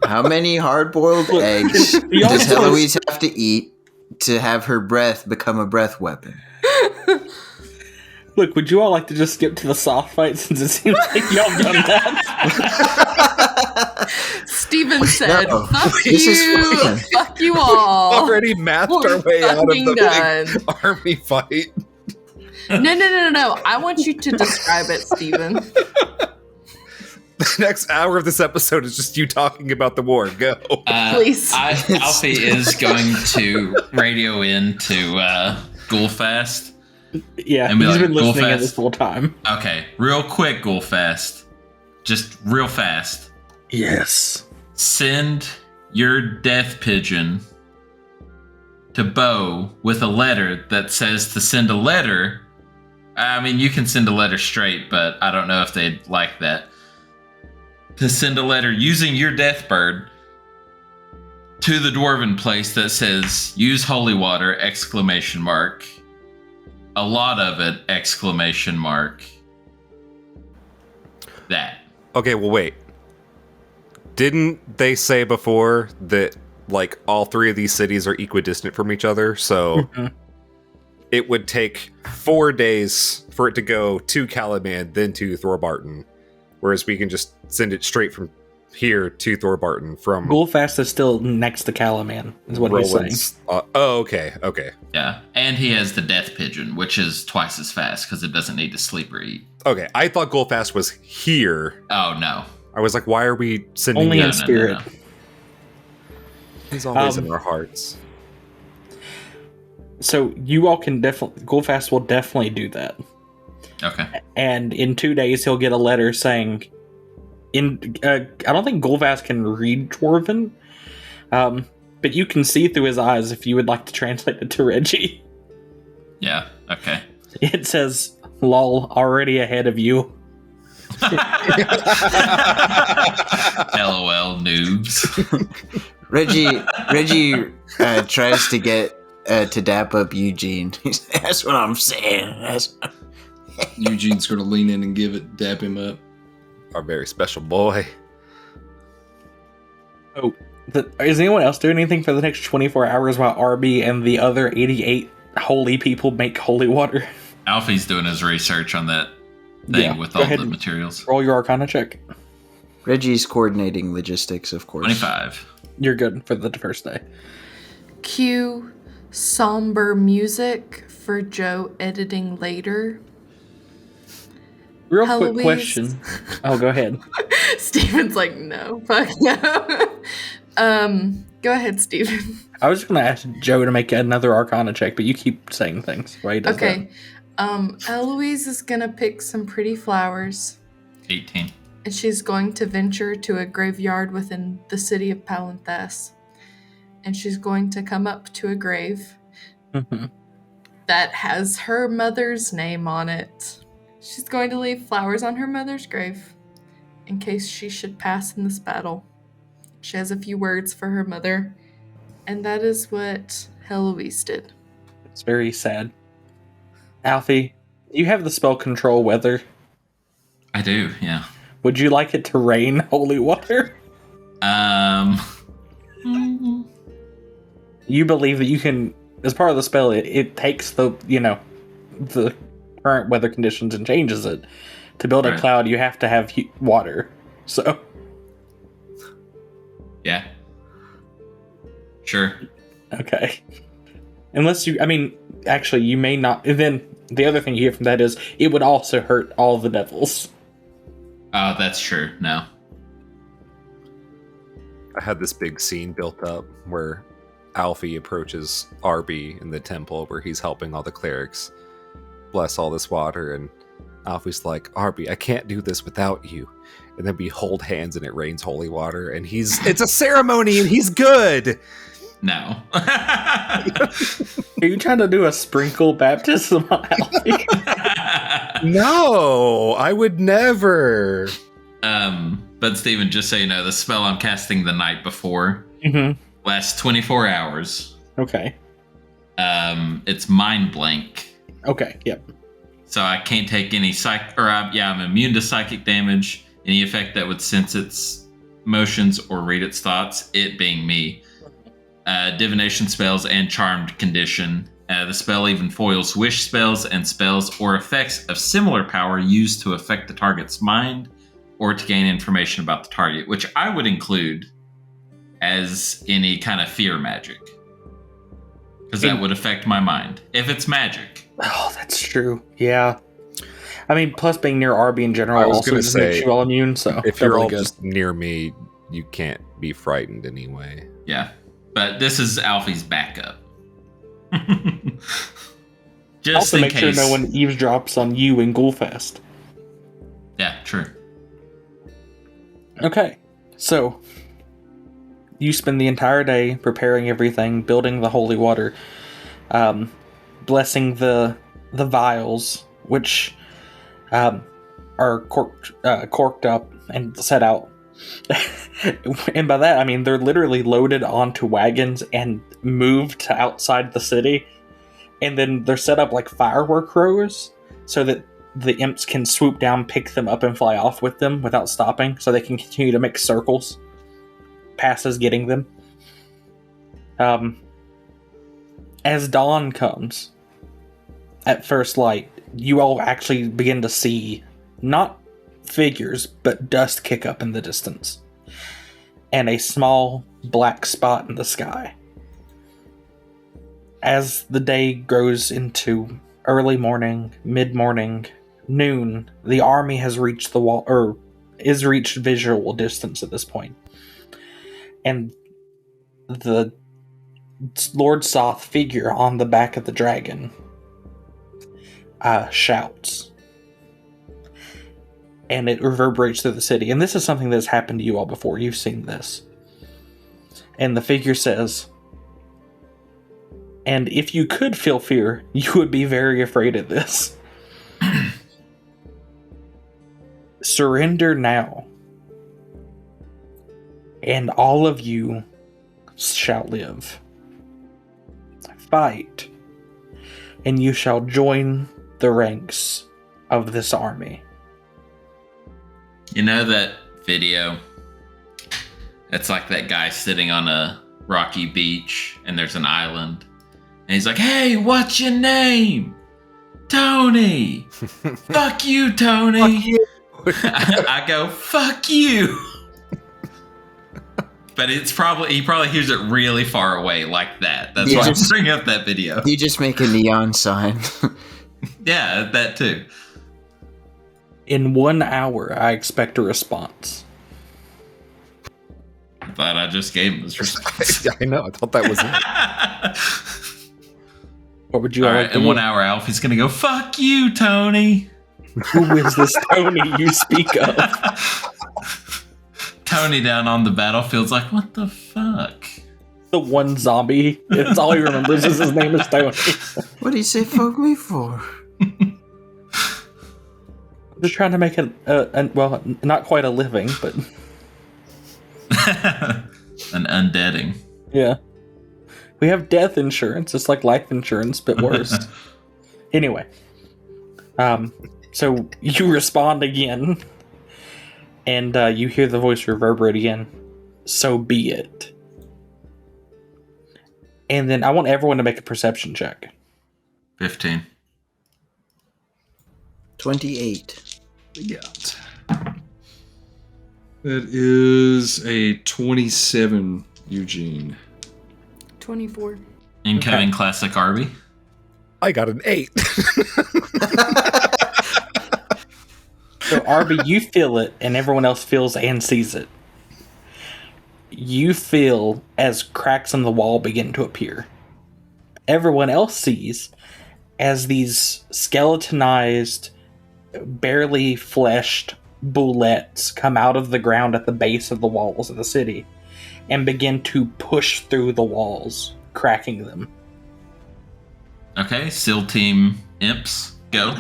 Speaker 6: How many hard-boiled eggs
Speaker 5: you
Speaker 6: does
Speaker 5: also-
Speaker 6: Heloise have to eat to have her breath become a breath weapon?
Speaker 5: Look, would you all like to just skip to the soft fight since it seems like y'all done that?
Speaker 4: Steven said,
Speaker 6: No,
Speaker 4: fuck
Speaker 6: this is
Speaker 4: you,
Speaker 6: fun.
Speaker 4: fuck you all.
Speaker 3: Already mathed
Speaker 4: We're
Speaker 3: our way out of
Speaker 4: fucking
Speaker 3: the
Speaker 4: done.
Speaker 3: big army fight.
Speaker 4: No. I want you to describe it, Steven.
Speaker 3: The next hour of this episode is just you talking about the war. Go.
Speaker 4: Please.
Speaker 2: Alfie is going to radio in to Ghoulfast.
Speaker 5: Yeah,
Speaker 2: And be
Speaker 5: he's
Speaker 2: like,
Speaker 5: been listening
Speaker 2: Ghoulfast.
Speaker 5: in this whole time.
Speaker 2: Okay, real quick, Ghoulfast. Just real fast.
Speaker 5: Yes.
Speaker 2: Send your death pigeon to Bo with a letter that says to send a letter. I mean, you can send a letter straight, but I don't know if they'd like that. To send a letter using your death bird to the dwarven place that says use holy water, exclamation mark. A lot of it, exclamation mark. That.
Speaker 3: Okay, well, wait. Didn't they say before that, like, all three of these cities are equidistant from each other? So it would take 4 days for it to go to Calaman, then to Thorbarton. Whereas we can just send it straight from here to Thorbarton from
Speaker 5: Ghoulfast is still next to Calaman, is what he's saying.
Speaker 3: Roland's. Oh, okay.
Speaker 2: Yeah. And he has the death pigeon, which is twice as fast because it doesn't need to sleep or eat.
Speaker 3: Okay, I thought Goldfast was here.
Speaker 2: Oh, no.
Speaker 3: I was like, why are we sending
Speaker 5: Only
Speaker 3: him?
Speaker 5: in
Speaker 2: no,
Speaker 5: spirit.
Speaker 2: no.
Speaker 3: He's always
Speaker 5: Um,
Speaker 3: in our hearts.
Speaker 5: So you all can definitely, Ghoulfast will definitely do that.
Speaker 2: Okay.
Speaker 5: And in 2 days, he'll get a letter saying, I don't think Ghoulfast can read Dwarven, but you can see through his eyes if you would like to translate it to Reggie.
Speaker 2: Yeah. Okay.
Speaker 5: It says, lol, already ahead of you.
Speaker 2: LOL, noobs.
Speaker 6: Reggie tries to get to dap up Eugene. That's what I'm saying.
Speaker 8: Eugene's going to lean in and dap him up.
Speaker 3: Our very special boy.
Speaker 5: Oh, is anyone else doing anything for the next 24 hours while Arby and the other 88 holy people make holy water?
Speaker 2: Alfie's doing his research on that thing with all the materials.
Speaker 5: Roll your Arcana check.
Speaker 6: Reggie's coordinating logistics, of course.
Speaker 2: 25.
Speaker 5: You're good for the first day.
Speaker 4: Cue somber music for Joe editing later.
Speaker 5: Real quick
Speaker 4: Heloise.
Speaker 5: question. Oh, go ahead.
Speaker 4: Steven's like, no, fuck no. Go ahead, Steven.
Speaker 5: I was going to ask Joe to make another Arcana check, but you keep saying things. Why he does
Speaker 4: Okay. Eloise is gonna pick some pretty flowers.
Speaker 2: 18.
Speaker 4: And she's going to venture to a graveyard within the city of Palanthas. And she's going to come up to a grave
Speaker 5: that?
Speaker 4: that has her mother's name on it. She's going to leave flowers on her mother's grave in case she should pass in this battle. She has a few words for her mother, and that is what Heloise did.
Speaker 5: It's very sad. Alfie, you have the spell Control Weather.
Speaker 2: I do, yeah.
Speaker 5: Would you like it to rain holy water? You believe that you can, as part of the spell, it takes the current weather conditions and changes it. To build a cloud, you have to have water. So,
Speaker 2: yeah. Sure.
Speaker 5: Okay. Unless actually, you may not. Then the other thing you hear from that is it would also hurt all the devils.
Speaker 2: Oh, that's true. No.
Speaker 3: I had this big scene built up where Alfie approaches Arby in the temple where he's helping all the clerics bless all this water, and Alfie's like, Arby, I can't do this without you. And then we hold hands and it rains holy water, and it's a ceremony and he's good.
Speaker 2: No.
Speaker 5: Are you trying to do a sprinkle baptism on Alfie?
Speaker 3: No, I would never.
Speaker 2: But Steven, just so you know, the spell I'm casting the night before lasts 24 hours.
Speaker 5: Okay.
Speaker 2: It's mind blank.
Speaker 5: Okay, yep.
Speaker 2: So I can't take any I'm immune to psychic damage, any effect that would sense its motions or read its thoughts, it being me. Divination spells and charmed condition. The spell even foils wish spells and spells or effects of similar power used to affect the target's mind or to gain information about the target, which I would include as any kind of fear magic. Because that would affect my mind. If it's magic.
Speaker 5: Oh, that's true. Yeah. I mean, plus being near Arby in general also makes you all immune, so
Speaker 3: if you're all just near me, you can't be frightened anyway.
Speaker 2: Yeah. But this is Alfie's backup. Just
Speaker 5: also
Speaker 2: in
Speaker 5: make
Speaker 2: case.
Speaker 5: sure no one eavesdrops on you in Ghoulfest.
Speaker 2: Yeah, true.
Speaker 5: Okay, so you spend the entire day preparing everything, building the holy water, blessing the vials, which are corked up and set out. And by that, I mean they're literally loaded onto wagons and moved to outside the city. And then they're set up like firework rows so that the imps can swoop down, pick them up, and fly off with them without stopping, so they can continue to make circles past us getting them. As dawn comes, at first light, you all actually begin to see not figures, but dust kick up in the distance, and a small black spot in the sky. As the day grows into early morning, mid-morning, noon, the army has reached the wall, or is reached visual distance at this point. And the Lord Soth figure on the back of the dragon shouts. And it reverberates through the city. And this is something that's happened to you all before. You've seen this. And the figure says, and if you could feel fear, you would be very afraid of this. Surrender now. And all of you shall live. Fight, and you shall join the ranks of this army.
Speaker 2: You know that video? It's like that guy sitting on a rocky beach and there's an island. And he's like, hey, what's your name? Tony. Fuck you, Tony.
Speaker 6: Fuck you.
Speaker 2: I go, fuck you. But he probably hears it really far away like that. That's why I bring up that video.
Speaker 6: You just make a neon sign.
Speaker 2: Yeah, that too.
Speaker 5: In 1 hour, I expect a response.
Speaker 2: I thought I just gave him this response.
Speaker 3: I know. I thought that was it.
Speaker 5: What would you
Speaker 2: All
Speaker 5: all
Speaker 2: right,
Speaker 5: like to
Speaker 2: in
Speaker 5: do?
Speaker 2: 1 hour, Alfie's gonna go, fuck you, Tony.
Speaker 5: Who is this Tony you speak of?
Speaker 2: Tony down on the battlefield's like, what the fuck?
Speaker 5: The one zombie. It's all he remembers is his name is Tony.
Speaker 6: What do you say fuck me for?
Speaker 5: Just trying to make it, well, not quite a living, but
Speaker 2: An undeading.
Speaker 5: yeah. We have death insurance. It's like life insurance, but worse. Anyway. So you respond again, and you hear the voice reverberate again. So be it. And then I want everyone to make a perception check.
Speaker 2: 15.
Speaker 6: 28.
Speaker 8: got? That is a 27, Eugene.
Speaker 4: 24.
Speaker 2: Incoming classic Arby.
Speaker 3: I got an 8.
Speaker 5: So, Arby, you feel it, and everyone else feels and sees it. You feel as cracks in the wall begin to appear. Everyone else sees as these skeletonized, barely fleshed bullets come out of the ground at the base of the walls of the city and begin to push through the walls, cracking them.
Speaker 2: Okay, SEAL Team Imps. Go.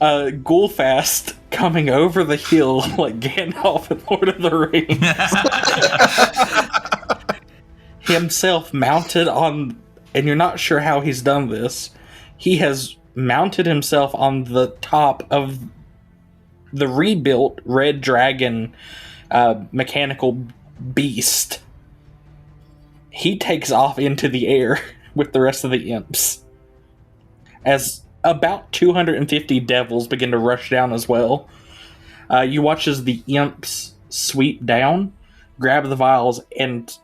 Speaker 5: Ghoulfast coming over the hill like Gandalf in Lord of the Rings. Himself mounted on, and you're not sure how he's done this, he has mounted himself on the top of the rebuilt Red Dragon mechanical beast. He takes off into the air with the rest of the imps. As about 250 devils begin to rush down as well. You watch as the imps sweep down, grab the vials, and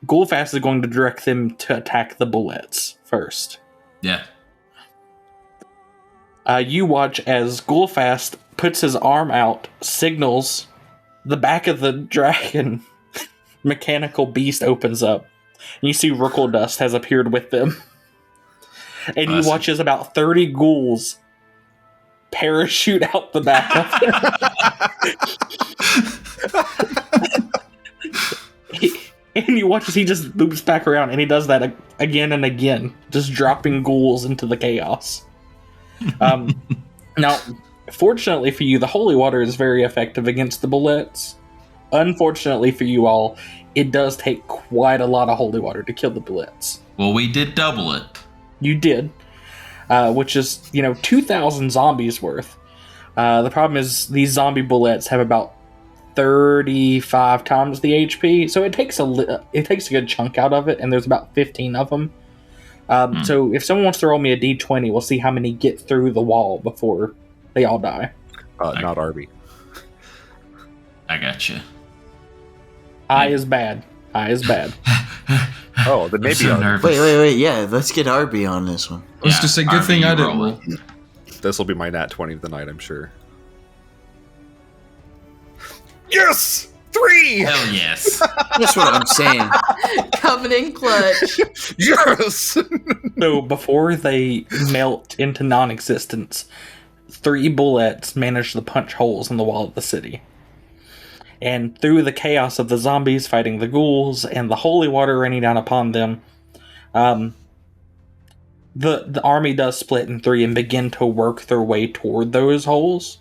Speaker 5: Ghoulfast is going to direct them to attack the bullets first.
Speaker 2: Yeah.
Speaker 5: You watch as Ghoulfast puts his arm out, signals, the back of the dragon mechanical beast opens up. And you see Rookle Dust has appeared with them. And you watch as about 30 ghouls parachute out the back of it. And you watch as he just loops back around, and he does that again and again, just dropping ghouls into the chaos. Now, fortunately for you, the holy water is very effective against the bullets. Unfortunately for you all, it does take quite a lot of holy water to kill the bullets.
Speaker 2: Well, we did double it.
Speaker 5: You did, which is, 2,000 zombies worth. The problem is these zombie bullets have about 35 times the HP, so it takes a good chunk out of it, and there's about 15 of them. So if someone wants to roll me a d20, we'll see how many get through the wall before they all die.
Speaker 3: Not Arby.
Speaker 2: I got you.
Speaker 5: Eye is bad.
Speaker 3: Oh, then maybe
Speaker 2: so
Speaker 3: Arby.
Speaker 2: nervous.
Speaker 6: Wait. Yeah, let's get Arby on this one.
Speaker 8: Let's just say, good
Speaker 2: Arby,
Speaker 8: thing I
Speaker 2: you
Speaker 8: didn't
Speaker 2: roll
Speaker 8: roll.
Speaker 2: it.
Speaker 3: This will be my nat 20 of the night, I'm sure. Yes! 3!
Speaker 2: Hell yes.
Speaker 6: That's what I'm saying.
Speaker 4: Coming in clutch.
Speaker 3: Yes!
Speaker 5: So before they melt into non-existence, 3 bullets manage to punch holes in the wall of the city. And through the chaos of the zombies fighting the ghouls and the holy water raining down upon them, the army does split in 3 and begin to work their way toward those holes.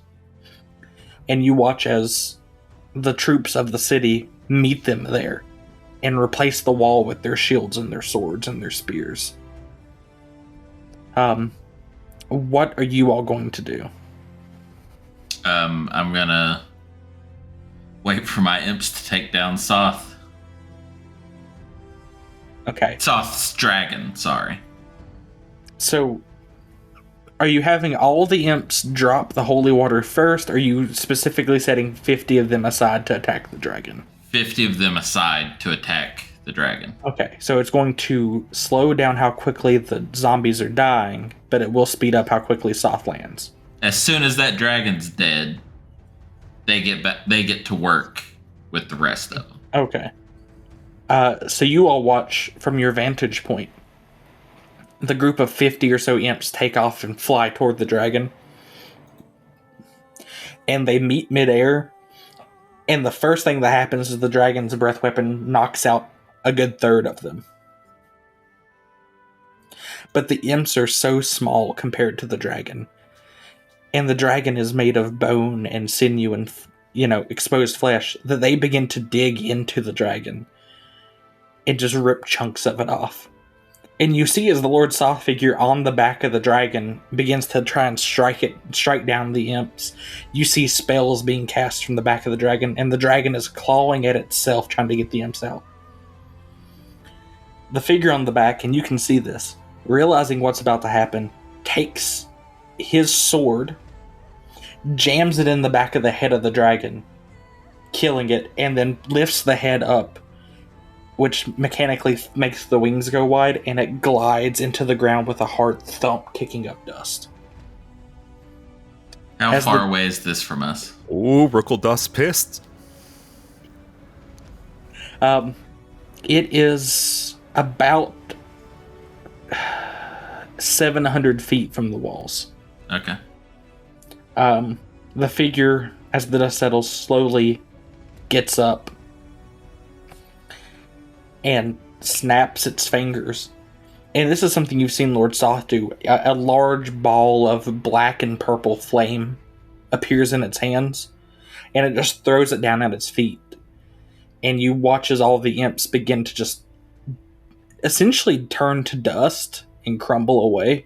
Speaker 5: And you watch as the troops of the city meet them there and replace the wall with their shields and their swords and their spears. What are you all going to do?
Speaker 2: I'm gonna wait for my imps to take down Soth.
Speaker 5: Okay.
Speaker 2: Soth's dragon, sorry.
Speaker 5: So, are you having all the imps drop the holy water first? Or are you specifically setting 50 of them aside to attack the dragon?
Speaker 2: 50 of them aside to attack the dragon.
Speaker 5: Okay, so it's going to slow down how quickly the zombies are dying, but it will speed up how quickly Soth lands.
Speaker 2: As soon as that dragon's dead, they get to work with the rest of them.
Speaker 5: Okay. So you all watch from your vantage point. The group of 50 or so imps take off and fly toward the dragon. And they meet midair. And the first thing that happens is the dragon's breath weapon knocks out a good third of them. But the imps are so small compared to the dragon. And the dragon is made of bone and sinew and, exposed flesh, that they begin to dig into the dragon and just rip chunks of it off. And you see as the Lord Soth figure on the back of the dragon begins to try and strike down the imps, you see spells being cast from the back of the dragon, and the dragon is clawing at itself trying to get the imps out. The figure on the back, and you can see this, realizing what's about to happen, takes his sword, jams it in the back of the head of the dragon, killing it, and then lifts the head up, which mechanically makes the wings go wide, and it glides into the ground with a hard thump, kicking up dust.
Speaker 2: How far away is this from us?
Speaker 3: Ooh, Rickle Dust pissed.
Speaker 5: It is about 700 feet from the walls.
Speaker 2: Okay.
Speaker 5: The figure, as the dust settles, slowly gets up and snaps its fingers. And this is something you've seen Lord Soth do. A large ball of black and purple flame appears in its hands, and it just throws it down at its feet. And you watch as all the imps begin to just essentially turn to dust and crumble away.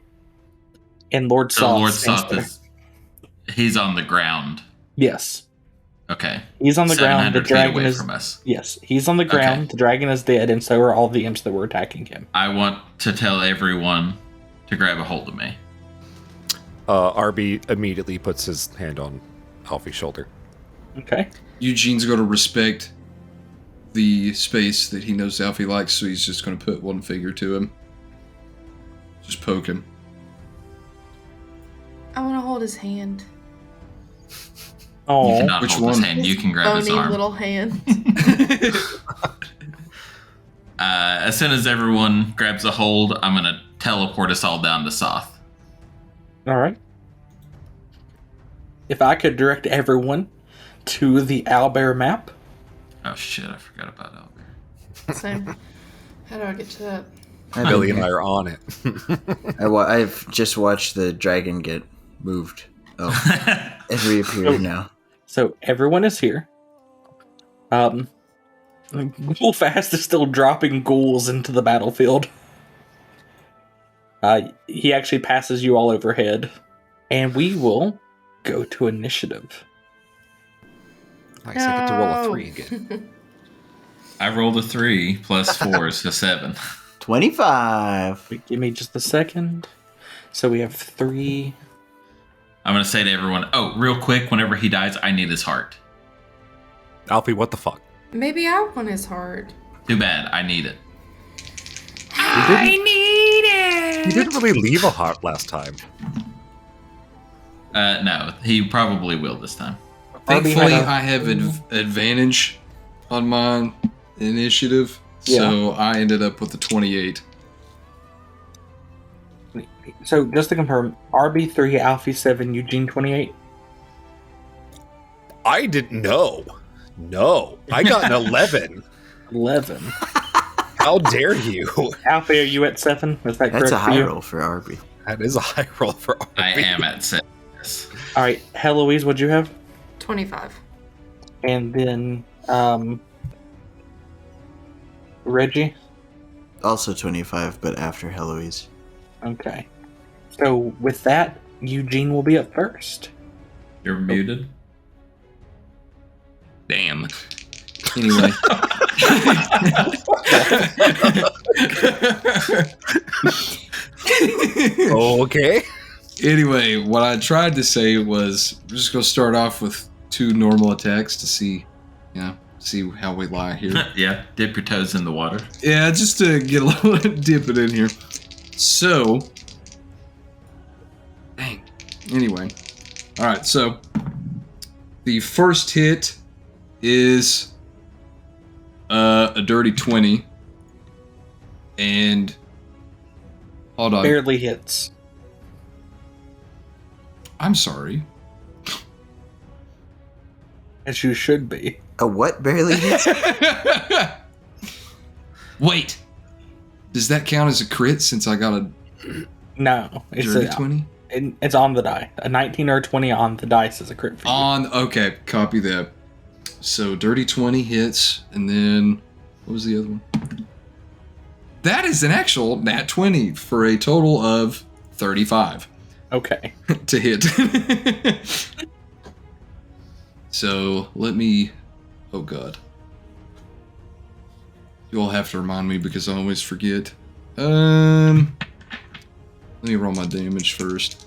Speaker 5: And Lord Soth
Speaker 2: he's on the ground.
Speaker 5: Yes.
Speaker 2: Okay.
Speaker 5: He's on the ground. The dragon
Speaker 2: away
Speaker 5: is
Speaker 2: from us.
Speaker 5: Yes, he's on the ground.
Speaker 2: Okay.
Speaker 5: The dragon is dead, and so are all the imps that were attacking him.
Speaker 2: I want to tell everyone to grab a hold of me.
Speaker 3: RB immediately puts his hand on Alfie's shoulder.
Speaker 5: Okay.
Speaker 8: Eugene's got to respect the space that he knows Alfie likes, so he's just going to put one finger to him. Just poke him.
Speaker 4: I want to hold his hand.
Speaker 2: You
Speaker 5: Oh,
Speaker 2: cannot
Speaker 8: which
Speaker 2: hold his
Speaker 8: one?
Speaker 2: hand. You can grab his
Speaker 4: Bony
Speaker 2: arm.
Speaker 4: little hand.
Speaker 2: As soon as everyone grabs a hold, I'm going to teleport us all down to Soth.
Speaker 5: all right. If I could direct everyone to the owlbear map.
Speaker 2: Oh shit, I forgot about Albert.
Speaker 4: Same. How do I get to that?
Speaker 3: Billy and I are on it.
Speaker 6: I've just watched the dragon get moved. Oh, it reappeared now.
Speaker 5: So everyone is here. Ghoulfast is still dropping ghouls into the battlefield. He actually passes you all overhead. And we will go to initiative.
Speaker 3: Nice, I get to roll a 3 again.
Speaker 2: I rolled a 3 plus 4 is a 7.
Speaker 6: 25.
Speaker 5: Wait, give me just a second. So we have 3.
Speaker 2: I'm going to say to everyone, oh, real quick, whenever he dies, I need his heart.
Speaker 3: Alfie, what the fuck?
Speaker 4: Maybe I want his heart.
Speaker 2: Too bad, I need it.
Speaker 3: You didn't really leave a heart last time.
Speaker 2: No, he probably will this time.
Speaker 8: Thankfully, I have advantage on my initiative, so I ended up with a 28.
Speaker 5: So just to confirm, RB3, Alfie 7, Eugene 28.
Speaker 3: I didn't know. No, I got an 11.
Speaker 5: 11.
Speaker 3: How dare you?
Speaker 5: Alfie, are you at 7? Is that correct?
Speaker 6: That's a
Speaker 5: for
Speaker 6: high
Speaker 5: you?
Speaker 6: roll for Arby.
Speaker 3: That is a high roll for RB.
Speaker 2: I am at 7.
Speaker 5: All right, Heloise, what'd you have?
Speaker 4: 25.
Speaker 5: And then Reggie.
Speaker 6: Also 25, but after Heloise.
Speaker 5: Okay. So with that, Eugene will be up first.
Speaker 2: You're muted.
Speaker 8: Damn. Anyway.
Speaker 3: Okay.
Speaker 8: Anyway, what I tried to say was we're just gonna start off with 2 normal attacks to see how we lie here.
Speaker 2: Yeah, dip your toes in the water.
Speaker 8: Yeah, just to get a little dip it in here. So, dang. Anyway, all right. So the first hit is a dirty 20, and hold on.
Speaker 5: Barely hits.
Speaker 8: I'm sorry.
Speaker 5: As you should be.
Speaker 6: A what barely hits?
Speaker 8: Wait, does that count as a crit since I got a
Speaker 5: No. It's
Speaker 8: dirty 20?
Speaker 5: It's on the die. A 19 or a 20 on the dice is a crit for you.
Speaker 8: Okay, copy that. So dirty 20 hits, and then what was the other one? That is an actual nat 20 for a total of 35
Speaker 5: Okay.
Speaker 8: to hit. So let me. Oh god. You all have to remind me because I always forget. Let me roll my damage first.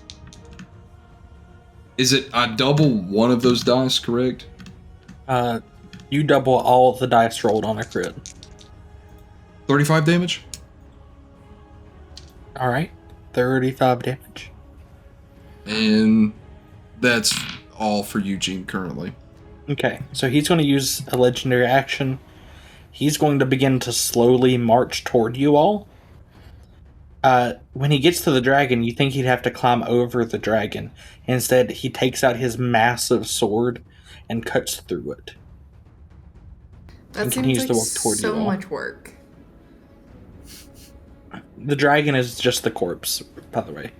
Speaker 8: Is it I double one of those dice, correct?
Speaker 5: You double all the dice rolled on a crit.
Speaker 8: 35 damage?
Speaker 5: Alright. 35 damage.
Speaker 8: And that's all for Eugene currently.
Speaker 5: Okay, so he's going to use a legendary action. He's going to begin to slowly march toward you all. When he gets to the dragon, you think he'd have to climb over the dragon. Instead, he takes out his massive sword and cuts through it.
Speaker 4: That
Speaker 5: And
Speaker 4: seems
Speaker 5: continues
Speaker 4: like
Speaker 5: to walk toward
Speaker 4: so
Speaker 5: you all.
Speaker 4: much work.
Speaker 5: The dragon is just the corpse, by the way.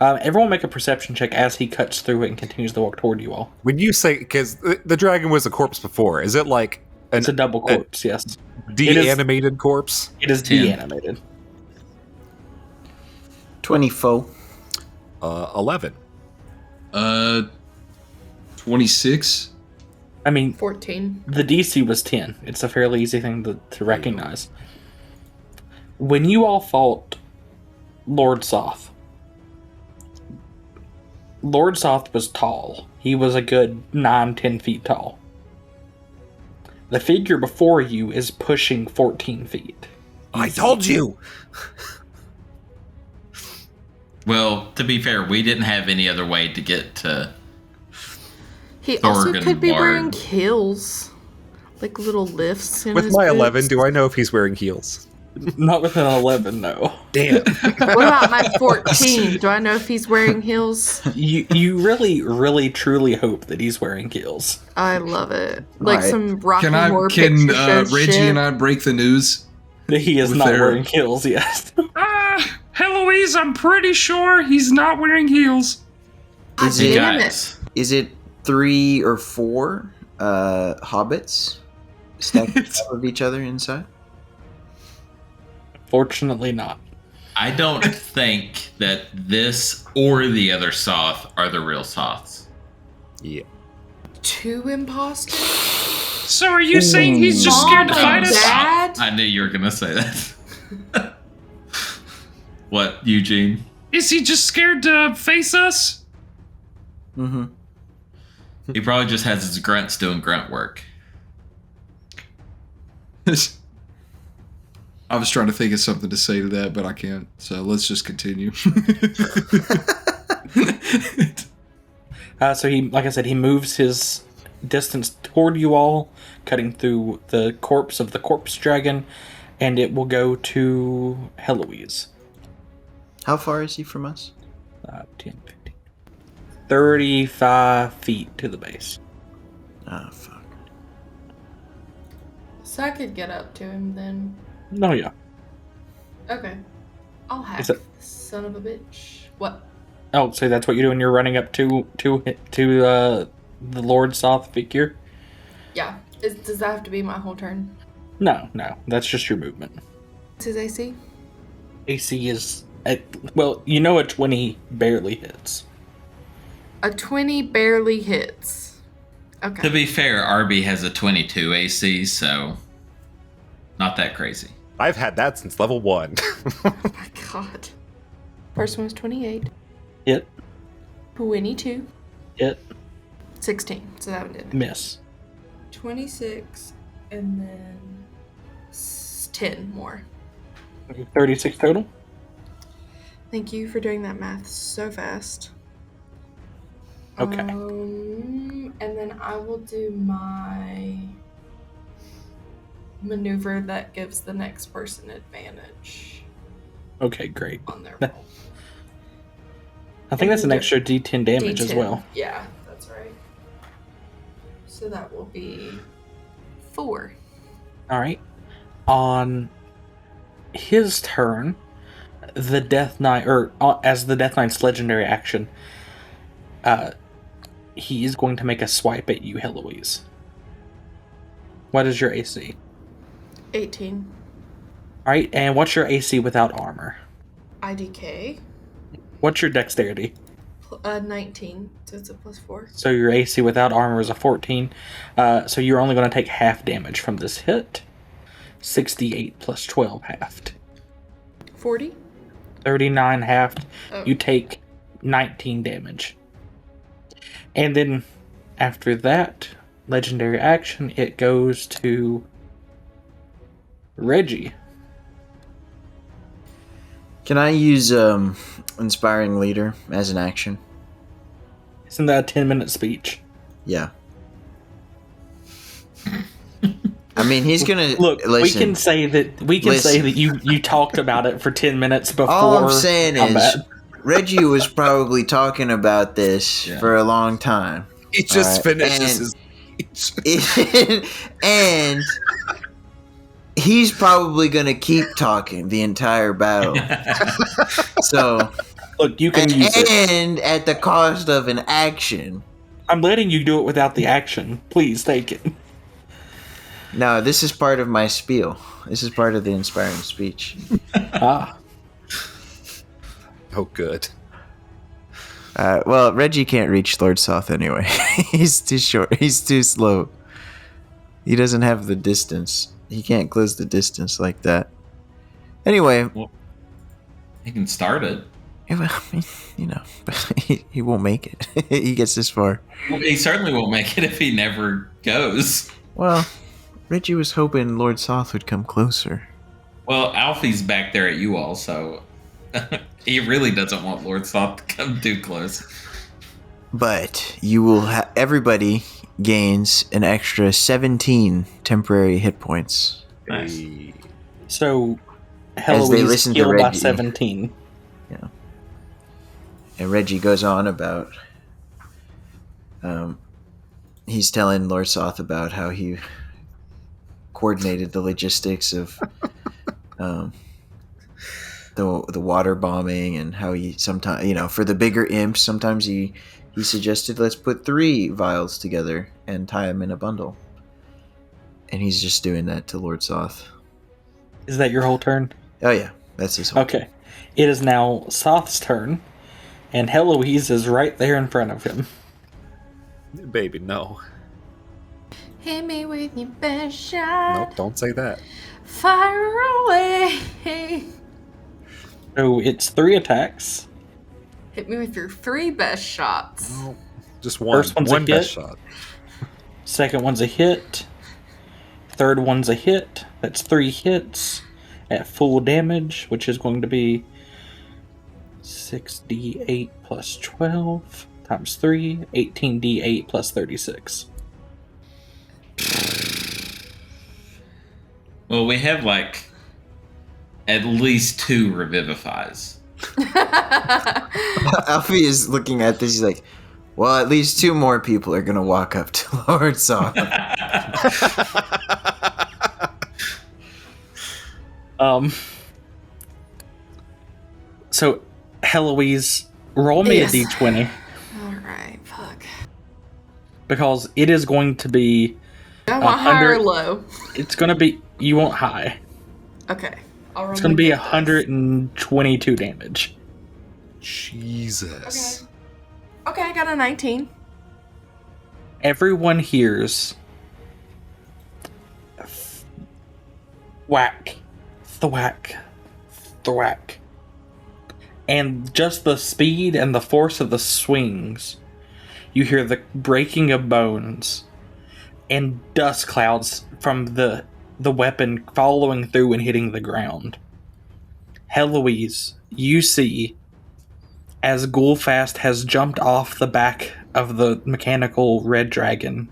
Speaker 5: Everyone make a perception check as he cuts through it and continues to walk toward you all.
Speaker 3: When you say, because the dragon was a corpse before, is it like
Speaker 5: It's a double corpse, yes.
Speaker 3: de-animated corpse?
Speaker 5: It is
Speaker 2: 10.
Speaker 5: de-animated.
Speaker 6: 24.
Speaker 3: 11.
Speaker 8: 26.
Speaker 5: I mean,
Speaker 4: 14.
Speaker 5: the DC was 10. It's a fairly easy thing to recognize. When you all fought Lord Soth, Lord Soth was tall. He was a good 9-10 feet tall. The figure before you is pushing 14 feet.
Speaker 3: I told you!
Speaker 2: Well, to be fair, we didn't have any other way to get to.
Speaker 4: He also
Speaker 2: Thorgan
Speaker 4: could be
Speaker 2: Ward.
Speaker 4: wearing heels. Like little lifts in
Speaker 3: With
Speaker 4: his
Speaker 3: my
Speaker 4: boots.
Speaker 3: 11, do I know if he's wearing heels?
Speaker 5: Not with an 11, no.
Speaker 3: Damn.
Speaker 4: What about my 14? Do I know if he's wearing heels?
Speaker 5: You really, really, truly hope that he's wearing heels.
Speaker 4: I love it. Like
Speaker 6: Alright.
Speaker 4: some Rocky
Speaker 8: Can
Speaker 4: Horror
Speaker 8: Reggie
Speaker 4: Picture Show shit.
Speaker 8: and I break the news?
Speaker 5: He is
Speaker 8: With
Speaker 5: not
Speaker 8: their-
Speaker 5: wearing heels, yes.
Speaker 7: Heloise, I'm pretty sure he's not wearing heels.
Speaker 6: Is
Speaker 2: Hey
Speaker 6: it,
Speaker 4: Damn
Speaker 2: guys,
Speaker 6: is it 3 or 4 hobbits stacked on top of each other inside?
Speaker 5: Fortunately not.
Speaker 2: I don't think that this or the other Soth are the real Soths.
Speaker 3: Yeah.
Speaker 4: 2 imposters?
Speaker 7: So are you saying he's just scared to
Speaker 4: Mom
Speaker 7: fight
Speaker 4: and
Speaker 7: us?
Speaker 4: Dad?
Speaker 2: I knew you were gonna say that. What, Eugene?
Speaker 7: Is he just scared to face us?
Speaker 6: Mm-hmm.
Speaker 2: He probably just has his grunts doing grunt work.
Speaker 8: I was trying to think of something to say to that, but I can't. So let's just continue.
Speaker 5: So he, like I said, he moves his distance toward you all, cutting through the corpse of the corpse dragon, and it will go to Heloise.
Speaker 6: How far is he from us?
Speaker 5: 10, 15. 35 feet to the base.
Speaker 6: Oh, fuck.
Speaker 4: So I could get up to him then.
Speaker 5: No, yeah.
Speaker 4: Okay. I'll hack
Speaker 5: Is it-
Speaker 4: this son of a bitch. What?
Speaker 5: Oh, so that's what you're doing? You're running up to the Lord Soth figure.
Speaker 4: Yeah. Does that have to be my whole turn?
Speaker 5: No, that's just your movement.
Speaker 4: What's his AC?
Speaker 5: AC is a 20 barely hits.
Speaker 4: A 20 barely hits.
Speaker 2: To
Speaker 4: Okay.
Speaker 2: be fair, RB has a 22 AC, so not that crazy.
Speaker 3: I've had that since level 1.
Speaker 4: Oh my god. First one was 28.
Speaker 5: Hit,
Speaker 4: 22.
Speaker 5: hit,
Speaker 4: 16. So that one didn't.
Speaker 5: miss.
Speaker 4: 26 and then 10 more.
Speaker 5: 36 total.
Speaker 4: Thank you for doing that math so fast.
Speaker 5: Okay.
Speaker 4: And then I will do my maneuver that gives the next person advantage
Speaker 5: Okay, great.
Speaker 4: on their
Speaker 5: That-
Speaker 4: roll.
Speaker 5: I think that's an extra D10 damage as
Speaker 4: D10.
Speaker 5: well.
Speaker 4: Yeah, that's right. So that will be 4.
Speaker 5: All right. On his turn, the Death Knight, as the Death Knight's legendary action, he is going to make a swipe at you, Heloise. What is your AC?
Speaker 4: 18.
Speaker 5: All right, and what's your AC without armor?
Speaker 4: IDK.
Speaker 5: What's your dexterity?
Speaker 4: 19. So it's a +4.
Speaker 5: So your AC without armor is a 14. So you're only going to take half damage from this hit. 68 plus 12 halved.
Speaker 4: 40.
Speaker 5: 39 halved.
Speaker 4: Oh.
Speaker 5: You take 19 damage. And then after that legendary action, it goes to Reggie.
Speaker 6: Can I use Inspiring Leader as an action?
Speaker 5: Isn't that a 10-minute speech?
Speaker 6: Yeah. I mean, he's gonna
Speaker 5: Look,
Speaker 6: listen.
Speaker 5: we can say
Speaker 6: Listen.
Speaker 5: that you talked about it for 10 minutes before.
Speaker 6: All I'm saying is,
Speaker 5: combat.
Speaker 6: Reggie was probably talking about this
Speaker 2: Yeah.
Speaker 6: for a long time.
Speaker 3: He just
Speaker 6: Alright,
Speaker 3: finishes
Speaker 6: and-
Speaker 3: his speech.
Speaker 6: And he's probably gonna keep talking the entire battle. So,
Speaker 5: Look, you can use it.
Speaker 6: and at the cost of an action.
Speaker 5: I'm letting you do it without the action. Please take it.
Speaker 6: No, this is part of my spiel. This is part of the inspiring speech.
Speaker 5: Ah.
Speaker 3: Oh, good.
Speaker 6: Well, Reggie can't reach Lord Soth anyway. He's too short. He's too slow. He doesn't have the distance. He can't close the distance like that. Anyway,
Speaker 2: He can start it.
Speaker 6: I mean, you know, he won't make it. He gets this far.
Speaker 2: Well, he certainly won't make it if he never goes.
Speaker 6: Well, Reggie was hoping Lord Soth would come closer.
Speaker 2: Well, Alfie's back there at you all, so he really doesn't want Lord Soth to come too close.
Speaker 6: But you will everybody gains an extra 17 temporary hit points.
Speaker 2: Nice.
Speaker 5: So,
Speaker 6: As they
Speaker 5: Heloise
Speaker 6: listen to
Speaker 5: healed by
Speaker 6: Reggie.
Speaker 5: 17.
Speaker 6: And Reggie goes on about he's telling Lord Soth about how he coordinated the logistics of the water bombing, and how he sometimes, you know, for the bigger imps, sometimes he suggested let's put 3 vials together and tie them in a bundle. And he's just doing that to Lord Soth.
Speaker 5: Is that your whole turn?
Speaker 6: Oh yeah, that's his whole
Speaker 5: Okay. It is now Soth's turn, and Heloise is right there in front of him.
Speaker 3: Baby, no.
Speaker 4: Hit me with your best shot.
Speaker 3: Nope, don't say that.
Speaker 4: Fire away.
Speaker 5: So it's 3 attacks.
Speaker 4: Hit me with your 3 best shots.
Speaker 3: No, just one.
Speaker 5: First one's a
Speaker 3: One best
Speaker 5: hit.
Speaker 3: shot.
Speaker 5: Second one's a hit. Third one's a hit. That's 3 hits at full damage, which is going to be 6d8 plus 12 times 3, 18d8 plus 36.
Speaker 2: Well, we have like at least 2 revivifies.
Speaker 6: Alfie is looking at this. He's like, well, at least 2 more people are going to walk up to Lord Soth.
Speaker 5: So, Heloise, roll me
Speaker 4: Yes.
Speaker 5: a d20.
Speaker 4: Alright, fuck.
Speaker 5: because it is going to be.
Speaker 4: I want high or
Speaker 5: 100
Speaker 4: low.
Speaker 5: It's going to be. You want high.
Speaker 4: Okay. I'll roll
Speaker 5: It's going to
Speaker 4: my
Speaker 5: be
Speaker 4: good dice.
Speaker 5: 122 damage.
Speaker 3: Jesus.
Speaker 4: Okay, I got a 19.
Speaker 5: Everyone hears whack, thwack, thwack. And just the speed and the force of the swings, you hear the breaking of bones and dust clouds from the weapon following through and hitting the ground. Heloise, you see, as Ghoulfast has jumped off the back of the mechanical red dragon,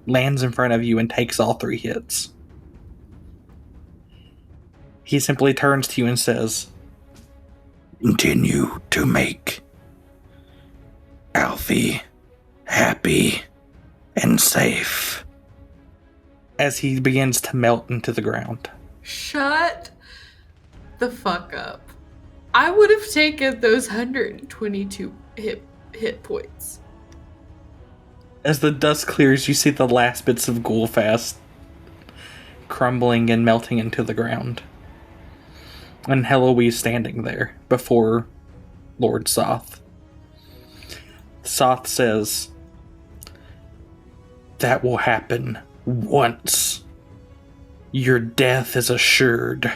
Speaker 5: lands in front of you and takes all 3 hits. He simply turns to you and says, "Continue to make Alfie happy and safe," as he begins to melt into the ground.
Speaker 4: Shut the fuck up. I would have taken those 122 hit points.
Speaker 5: As the dust clears, you see the last bits of Ghoulfast crumbling and melting into the ground. And Heloise standing there before Lord Soth. Soth says, "That will happen once. Your death is assured."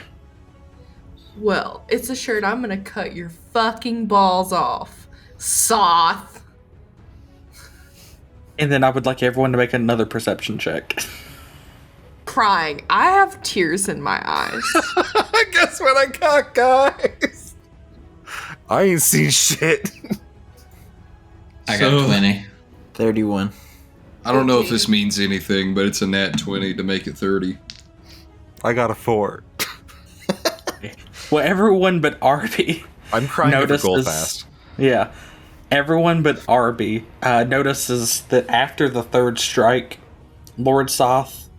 Speaker 4: Well, it's assured I'm gonna cut your fucking balls off, Soth.
Speaker 5: And then I would like everyone to make another perception check.
Speaker 4: Crying. I have tears in my eyes.
Speaker 3: Guess what I got, guys? I ain't seen shit.
Speaker 2: I got 20.
Speaker 6: 31.
Speaker 8: I don't know if this means anything, but it's a nat 20 to make it 30.
Speaker 3: I got a 4.
Speaker 5: Well, everyone but Arby
Speaker 3: I'm crying over
Speaker 5: notices.
Speaker 3: Goldfast.
Speaker 5: Yeah. Everyone but Arby notices that after the 3rd strike, Lord Soth,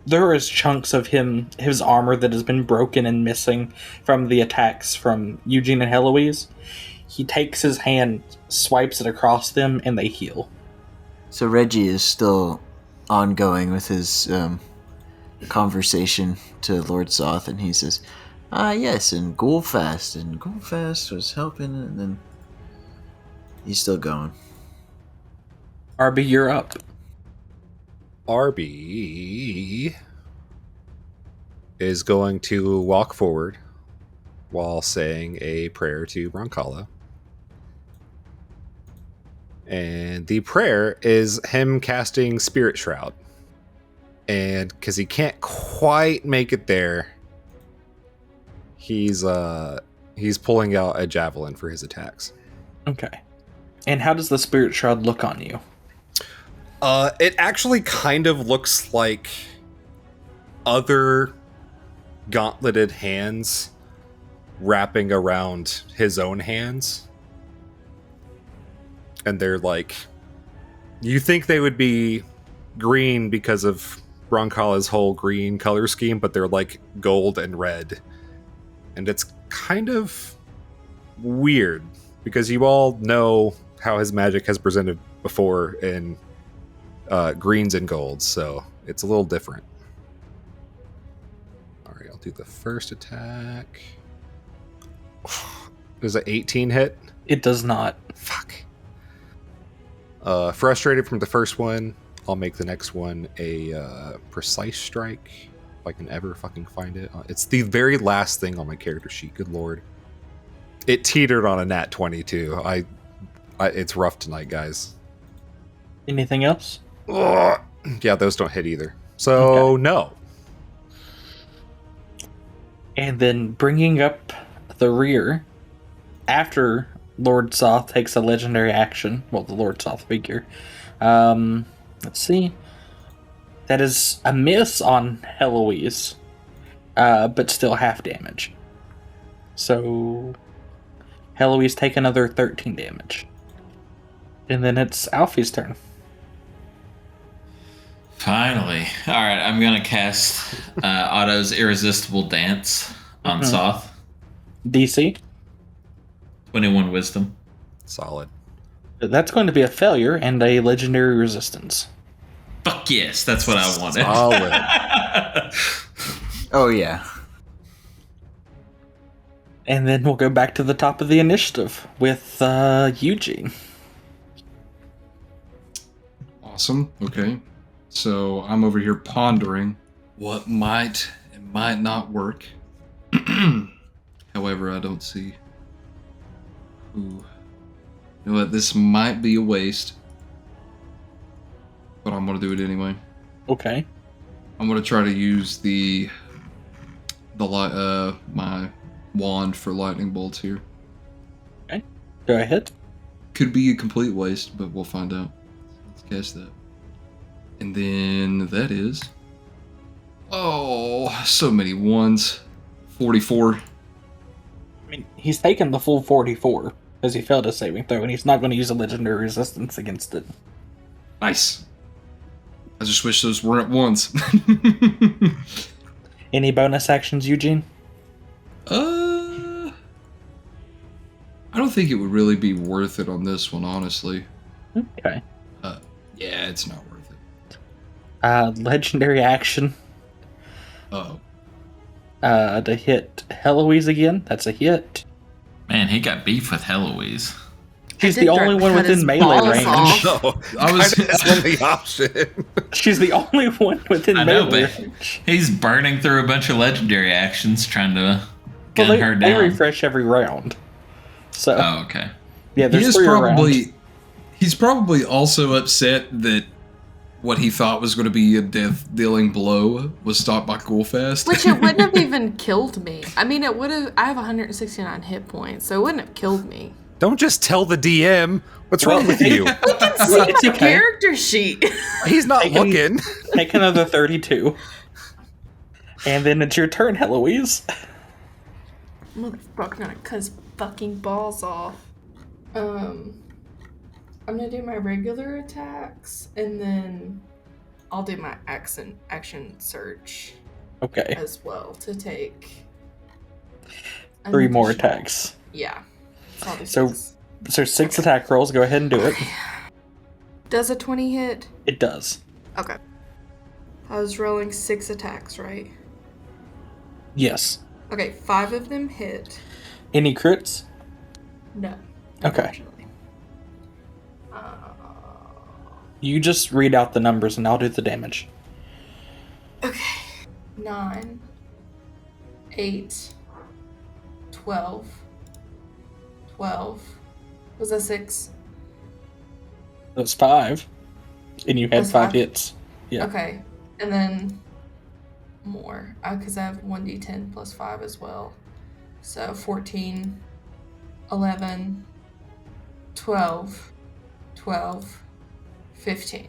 Speaker 5: there is chunks of his armor that has been broken and missing from the attacks from Eugene and Heloise. He takes his hand, swipes it across them, and they heal.
Speaker 6: So Reggie is still ongoing with his conversation to Lord Soth, and he says, yes, and Ghoulfast was helping, and then he's still going.
Speaker 5: Arby, you're up.
Speaker 3: Arby is going to walk forward while saying a prayer to Roncalla. And the prayer is him casting Spirit Shroud. And because he can't quite make it there, he's pulling out a javelin for his attacks.
Speaker 5: Okay. And how does the Spirit Shroud look on you?
Speaker 3: It actually kind of looks like other gauntleted hands wrapping around his own hands. And they're like, you think they would be green because of Roncalla's whole green color scheme, but they're like gold and red. And it's kind of weird because you all know how his magic has presented before in greens and golds, so it's a little different. All right, I'll do the first attack. Does an 18 hit?
Speaker 5: It does not.
Speaker 3: Fuck. Frustrated from the first one, I'll make the next one a precise strike, if I can ever fucking find it. It's the very last thing on my character sheet, good lord. It teetered on a nat 22. It's rough tonight, guys.
Speaker 5: Anything else?
Speaker 3: Ugh. Yeah, those don't hit either. So,
Speaker 5: Okay.
Speaker 3: No.
Speaker 5: And then bringing up the rear, after Lord Soth takes a legendary action, well, the Lord Soth figure, let's see, that is a miss on Heloise, but still half damage. So, Heloise take another 13 damage. And then it's Alfie's turn.
Speaker 2: Finally. All right, I'm going to cast Otto's Irresistible Dance on Soth.
Speaker 5: DC?
Speaker 2: 21 Wisdom.
Speaker 3: Solid.
Speaker 5: That's going to be a failure and a legendary resistance.
Speaker 2: Fuck yes, that's what I wanted.
Speaker 6: Oh, yeah.
Speaker 5: And then we'll go back to the top of the initiative with Eugene.
Speaker 8: Awesome. Okay. So I'm over here pondering what might and might not work. However, I don't see. Ooh. You know what? This might be a waste. But I'm going to do it anyway.
Speaker 5: Okay.
Speaker 8: I'm going to try to use my wand for lightning bolts here.
Speaker 5: Go ahead.
Speaker 8: Could be a complete waste, but we'll find out. Let's cast that. And then that is... Oh, so many ones. 44.
Speaker 5: I mean, he's taken the full 44 because he failed his saving throw, and he's not going to use a legendary resistance against it.
Speaker 8: Nice. I just wish those weren't ones.
Speaker 5: Any bonus actions, Eugene?
Speaker 8: I don't think it would really be worth it on this one, honestly.
Speaker 5: Okay.
Speaker 8: Yeah, it's not worth it.
Speaker 5: Legendary action.
Speaker 8: Oh.
Speaker 5: To hit Heloise again. That's a hit.
Speaker 2: Man, he got beef with Heloise.
Speaker 5: She's
Speaker 4: I
Speaker 5: the
Speaker 4: did
Speaker 5: only one
Speaker 4: cut his
Speaker 5: within melee
Speaker 4: balls
Speaker 5: range.
Speaker 4: off.
Speaker 3: No,
Speaker 8: I was-
Speaker 3: that's the only option.
Speaker 5: She's the only one within
Speaker 2: I know,
Speaker 5: melee
Speaker 2: but
Speaker 5: range.
Speaker 2: he's burning through a bunch of legendary actions trying to gun
Speaker 5: Well,
Speaker 2: her
Speaker 5: they
Speaker 2: down.
Speaker 5: refresh every round. So,
Speaker 2: Oh, okay.
Speaker 5: yeah,
Speaker 8: He
Speaker 5: there's
Speaker 8: is
Speaker 5: 3 around.
Speaker 8: he's probably also upset that what he thought was going to be a death-dealing blow was stopped by Coolfast.
Speaker 4: Which it wouldn't have even killed me. I mean, it would have. I have 169 hit points, so it wouldn't have killed me.
Speaker 3: Don't just tell the DM. What's wrong with you?
Speaker 4: See
Speaker 5: It's
Speaker 4: my
Speaker 5: okay.
Speaker 4: character sheet.
Speaker 3: He's not
Speaker 5: Taking-
Speaker 3: looking.
Speaker 5: Take another 32. And then it's your turn, Heloise.
Speaker 4: Motherfucker gonna cut his fucking balls off. I'm gonna do my regular attacks, and then I'll do my action search
Speaker 5: Okay.
Speaker 4: as well to take
Speaker 5: 3 more
Speaker 4: additional-
Speaker 5: attacks.
Speaker 4: Yeah. So I'll do
Speaker 5: So-
Speaker 4: 6.
Speaker 5: So 6 attack rolls. Go ahead and do it.
Speaker 4: Does a 20 hit?
Speaker 5: It does.
Speaker 4: Okay. I was rolling 6 attacks, right?
Speaker 5: Yes.
Speaker 4: Okay, 5 of them hit.
Speaker 5: Any crits?
Speaker 4: No.
Speaker 5: Okay.
Speaker 4: Unfortunately.
Speaker 5: You just read out the numbers and I'll do the damage.
Speaker 4: Okay. 9, 8, 12, 12. Was that 6?
Speaker 5: That's 5. And you had
Speaker 4: That's
Speaker 5: 5
Speaker 4: 5?
Speaker 5: hits. Yeah.
Speaker 4: Okay. And then more. Because I have 1d10 plus 5 as well. So 14, 11, 12, 12, 15.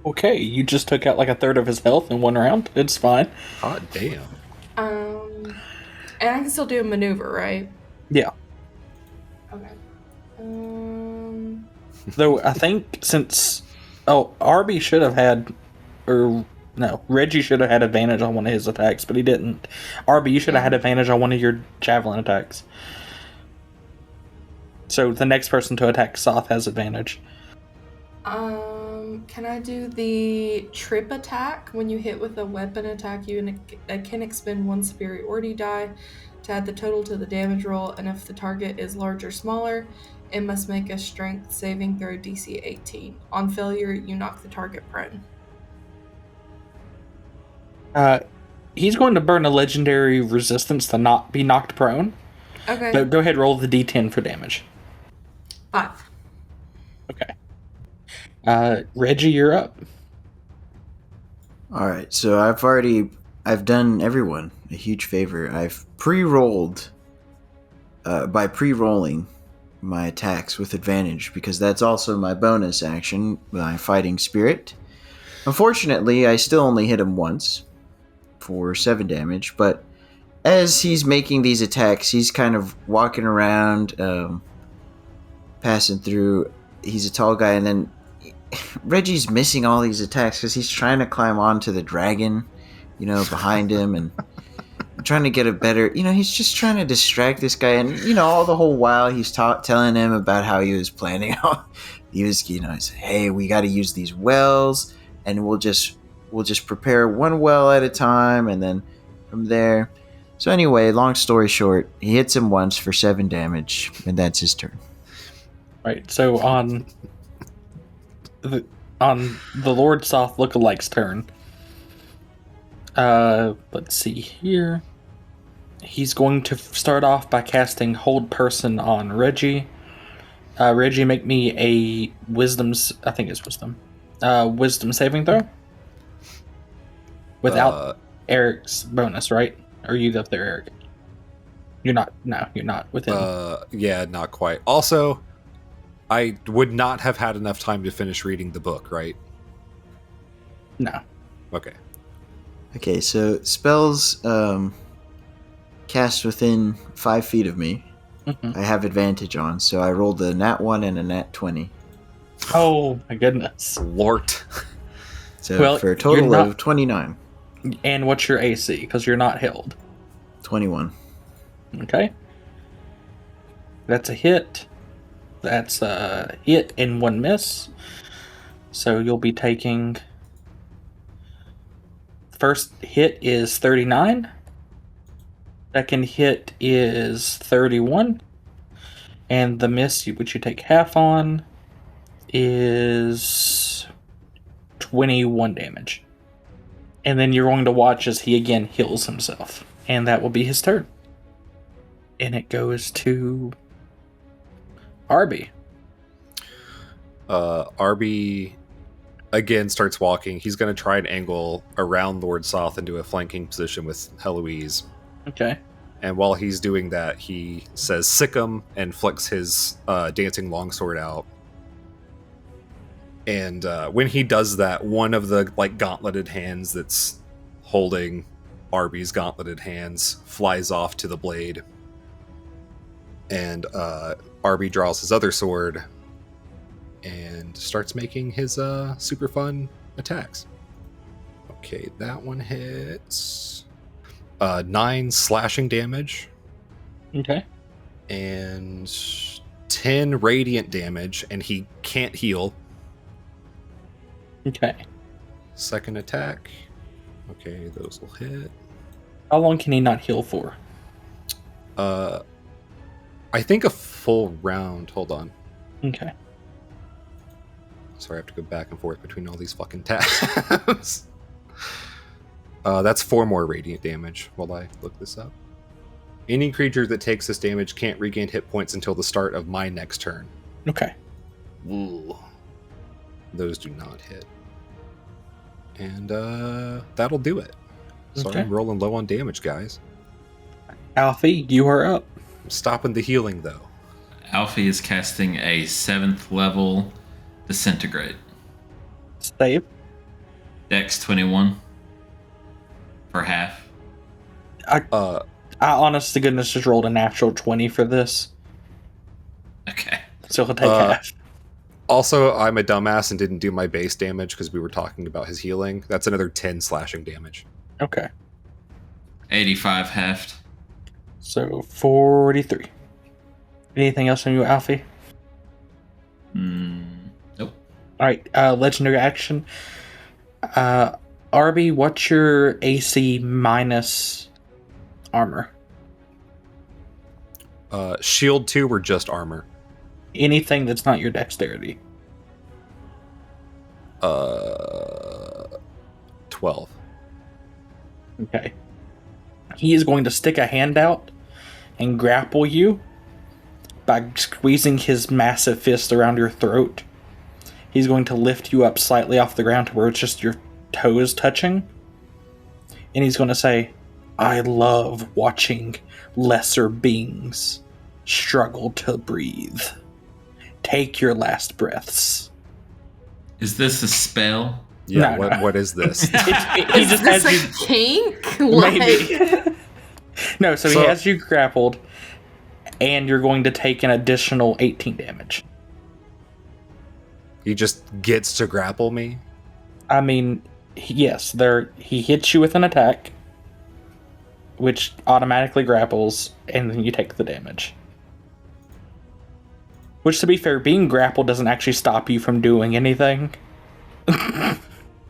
Speaker 5: Okay, you just took out like a third of his health in 1 round. It's fine.
Speaker 3: Hot damn.
Speaker 4: And I can still do a maneuver, right?
Speaker 5: Yeah.
Speaker 4: Okay.
Speaker 5: Though I think since... Oh, Arby should have had... Or... No, Reggie should have had advantage on one of his attacks, but he didn't. Arby, you should have had advantage on one of your javelin attacks. So the next person to attack Soth has advantage.
Speaker 4: Can I do the trip attack? When you hit with a weapon attack, you can expend 1 superiority die to add the total to the damage roll, and if the target is large or smaller, it must make a strength saving throw DC 18. On failure, you knock the target prone.
Speaker 5: He's going to burn a legendary resistance to not be knocked prone.
Speaker 4: Okay.
Speaker 5: But go ahead, roll the d10 for damage.
Speaker 4: 5.
Speaker 5: Okay. Reggie, you're up.
Speaker 6: All right, so I've done everyone a huge favor. I've pre-rolled, by pre-rolling my attacks with advantage, because that's also my bonus action, my fighting spirit. Unfortunately, I still only hit him once for 7 damage, but as he's making these attacks, he's kind of walking around, passing through. He's a tall guy, and then Reggie's missing all these attacks because he's trying to climb onto the dragon, behind him, and trying to get a better, he's just trying to distract this guy. And, all the whole while he's telling him about how he was planning out. He was, he said, hey, we got to use these wells and we'll just prepare one well at a time. And then from there. So anyway, long story short, he hits him once for 7 damage and that's his turn.
Speaker 5: Right. So on the Lord Soth lookalike's turn, let's see here. He's going to start off by casting Hold Person on Reggie. Reggie, make me a wisdom saving throw. Without Eric's bonus, right? Are you up there, Eric? You're not. No, you're not within.
Speaker 3: Yeah, not quite. Also, I would not have had enough time to finish reading the book, right?
Speaker 5: No.
Speaker 3: Okay.
Speaker 6: Okay, so spells cast within 5 feet of me.
Speaker 5: Mm-hmm.
Speaker 6: I have advantage on, so I rolled a nat 1 and a nat 20.
Speaker 5: Oh my goodness.
Speaker 3: Lord.
Speaker 6: So for a total of 29.
Speaker 5: And what's your AC? Because you're not held.
Speaker 6: 21.
Speaker 5: Okay. That's a hit. That's a hit and 1 miss. So you'll be taking... First hit is 39. Second hit is 31. And the miss, which you take half on, is 21 damage. And then you're going to watch as he again heals himself. And that will be his turn. And it goes to Arby.
Speaker 3: Arby again starts walking. He's going to try and angle around Lord Soth into a flanking position with Heloise.
Speaker 5: Okay.
Speaker 3: And while he's doing that, he says "sick 'em" and flicks his dancing longsword out. And when he does that, one of the gauntleted hands that's holding Arby's gauntleted hands flies off to the blade. And Arby draws his other sword and starts making his super fun attacks. Okay, that one hits 9 slashing damage.
Speaker 5: Okay.
Speaker 3: And 10 radiant damage, and he can't heal.
Speaker 5: Okay.
Speaker 3: Second attack. Okay, those will hit.
Speaker 5: How long can he not heal for?
Speaker 3: I think a full round. Hold on.
Speaker 5: Okay.
Speaker 3: Sorry, I have to go back and forth between all these fucking tabs. That's 4 more radiant damage while I look this up. Any creature that takes this damage can't regain hit points until the start of my next turn.
Speaker 5: Okay.
Speaker 3: Ooh. Those do not hit. And that'll do it. Sorry,
Speaker 5: Okay.
Speaker 3: I'm rolling low on damage, guys.
Speaker 5: Alfie, you are up.
Speaker 3: I'm stopping the healing, though.
Speaker 2: Alfie is casting a 7th level Disintegrate.
Speaker 5: Save.
Speaker 2: Dex 21 for half.
Speaker 5: I honest to goodness just rolled a natural 20 for this.
Speaker 2: Okay.
Speaker 5: So he'll take half.
Speaker 3: Also, I'm a dumbass and didn't do my base damage because we were talking about his healing. That's another 10 slashing damage.
Speaker 5: Okay.
Speaker 2: 85 heft.
Speaker 5: So 43. Anything else on you, Alfie?
Speaker 2: Nope.
Speaker 5: Alright, legendary action. Arby, what's your AC minus armor?
Speaker 3: Shield 2 or just armor?
Speaker 5: Anything that's not your dexterity.
Speaker 3: 12.
Speaker 5: Okay. He is going to stick a hand out and grapple you by squeezing his massive fist around your throat. He's going to lift you up slightly off the ground to where it's just your toes touching. And he's going to say, I love watching lesser beings struggle to breathe. Take your last breaths.
Speaker 2: Is this a spell?
Speaker 3: Yeah,
Speaker 5: No, no.
Speaker 3: What is this?
Speaker 5: He
Speaker 4: Is
Speaker 5: just
Speaker 4: this
Speaker 5: has
Speaker 4: a
Speaker 5: you...
Speaker 4: kink?
Speaker 5: Maybe. No, so he
Speaker 3: So-
Speaker 5: has you grappled, and you're going to take an additional 18 damage.
Speaker 3: He just gets to grapple me?
Speaker 5: I mean, yes, he hits you with an attack, which automatically grapples, and then you take the damage. Which, to be fair, being grappled doesn't actually stop you from doing anything.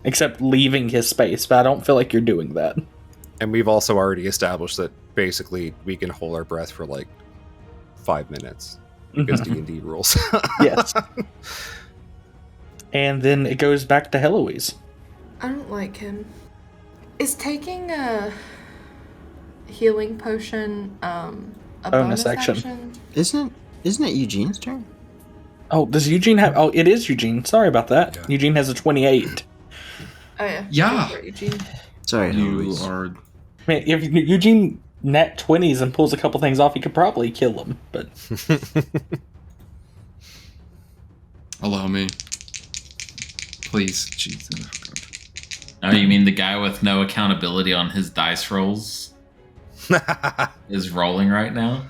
Speaker 5: Except leaving his space, but I don't feel like you're doing that.
Speaker 3: And we've also already established that basically we can hold our breath for like 5 minutes because D&D rules.
Speaker 5: Yes. And then it goes back to Heloise.
Speaker 4: I don't like him. Is taking a healing potion a bonus action?
Speaker 6: Isn't it Eugene's turn?
Speaker 5: Oh, does Eugene have... Oh, it is Eugene. Sorry about that.
Speaker 3: Yeah.
Speaker 5: Eugene has a 28.
Speaker 4: Oh yeah.
Speaker 8: Yeah.
Speaker 4: Go for it, Eugene.
Speaker 6: Sorry,
Speaker 8: You
Speaker 6: Heloise.
Speaker 8: are.
Speaker 5: Man, if Eugene net 20s and pulls a couple things off, he could probably kill him, but...
Speaker 8: Allow me. Please. Jesus.
Speaker 2: Oh, you mean the guy with no accountability on his dice rolls is rolling right now?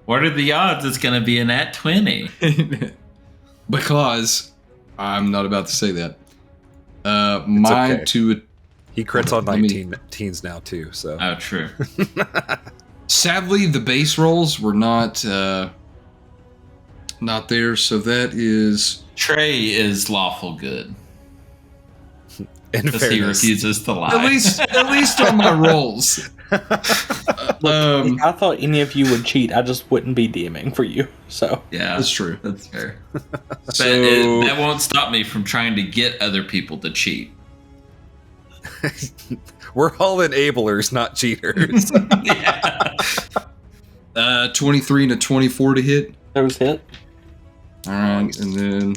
Speaker 2: What are the odds it's going to be an at 20?
Speaker 8: Because I'm not about to say that. Mine
Speaker 3: okay.
Speaker 8: to
Speaker 3: He crits on
Speaker 8: Let me-
Speaker 3: 19 teens now too, so.
Speaker 2: Oh, true.
Speaker 8: sadly the base rolls were not there, so that is
Speaker 2: Trey is lawful good
Speaker 3: In
Speaker 2: because he
Speaker 3: fairness.
Speaker 2: refuses to lie.
Speaker 8: at least on my rolls.
Speaker 5: If I thought any of you would cheat, I just wouldn't be DMing for you, so...
Speaker 2: Yeah,
Speaker 8: That's true.
Speaker 2: That's fair. But
Speaker 8: So
Speaker 2: that won't stop me from trying to get other people to cheat.
Speaker 3: We're all enablers, not cheaters.
Speaker 2: Yeah.
Speaker 8: 23 and a 24 to hit.
Speaker 5: Those hit.
Speaker 8: All right, and then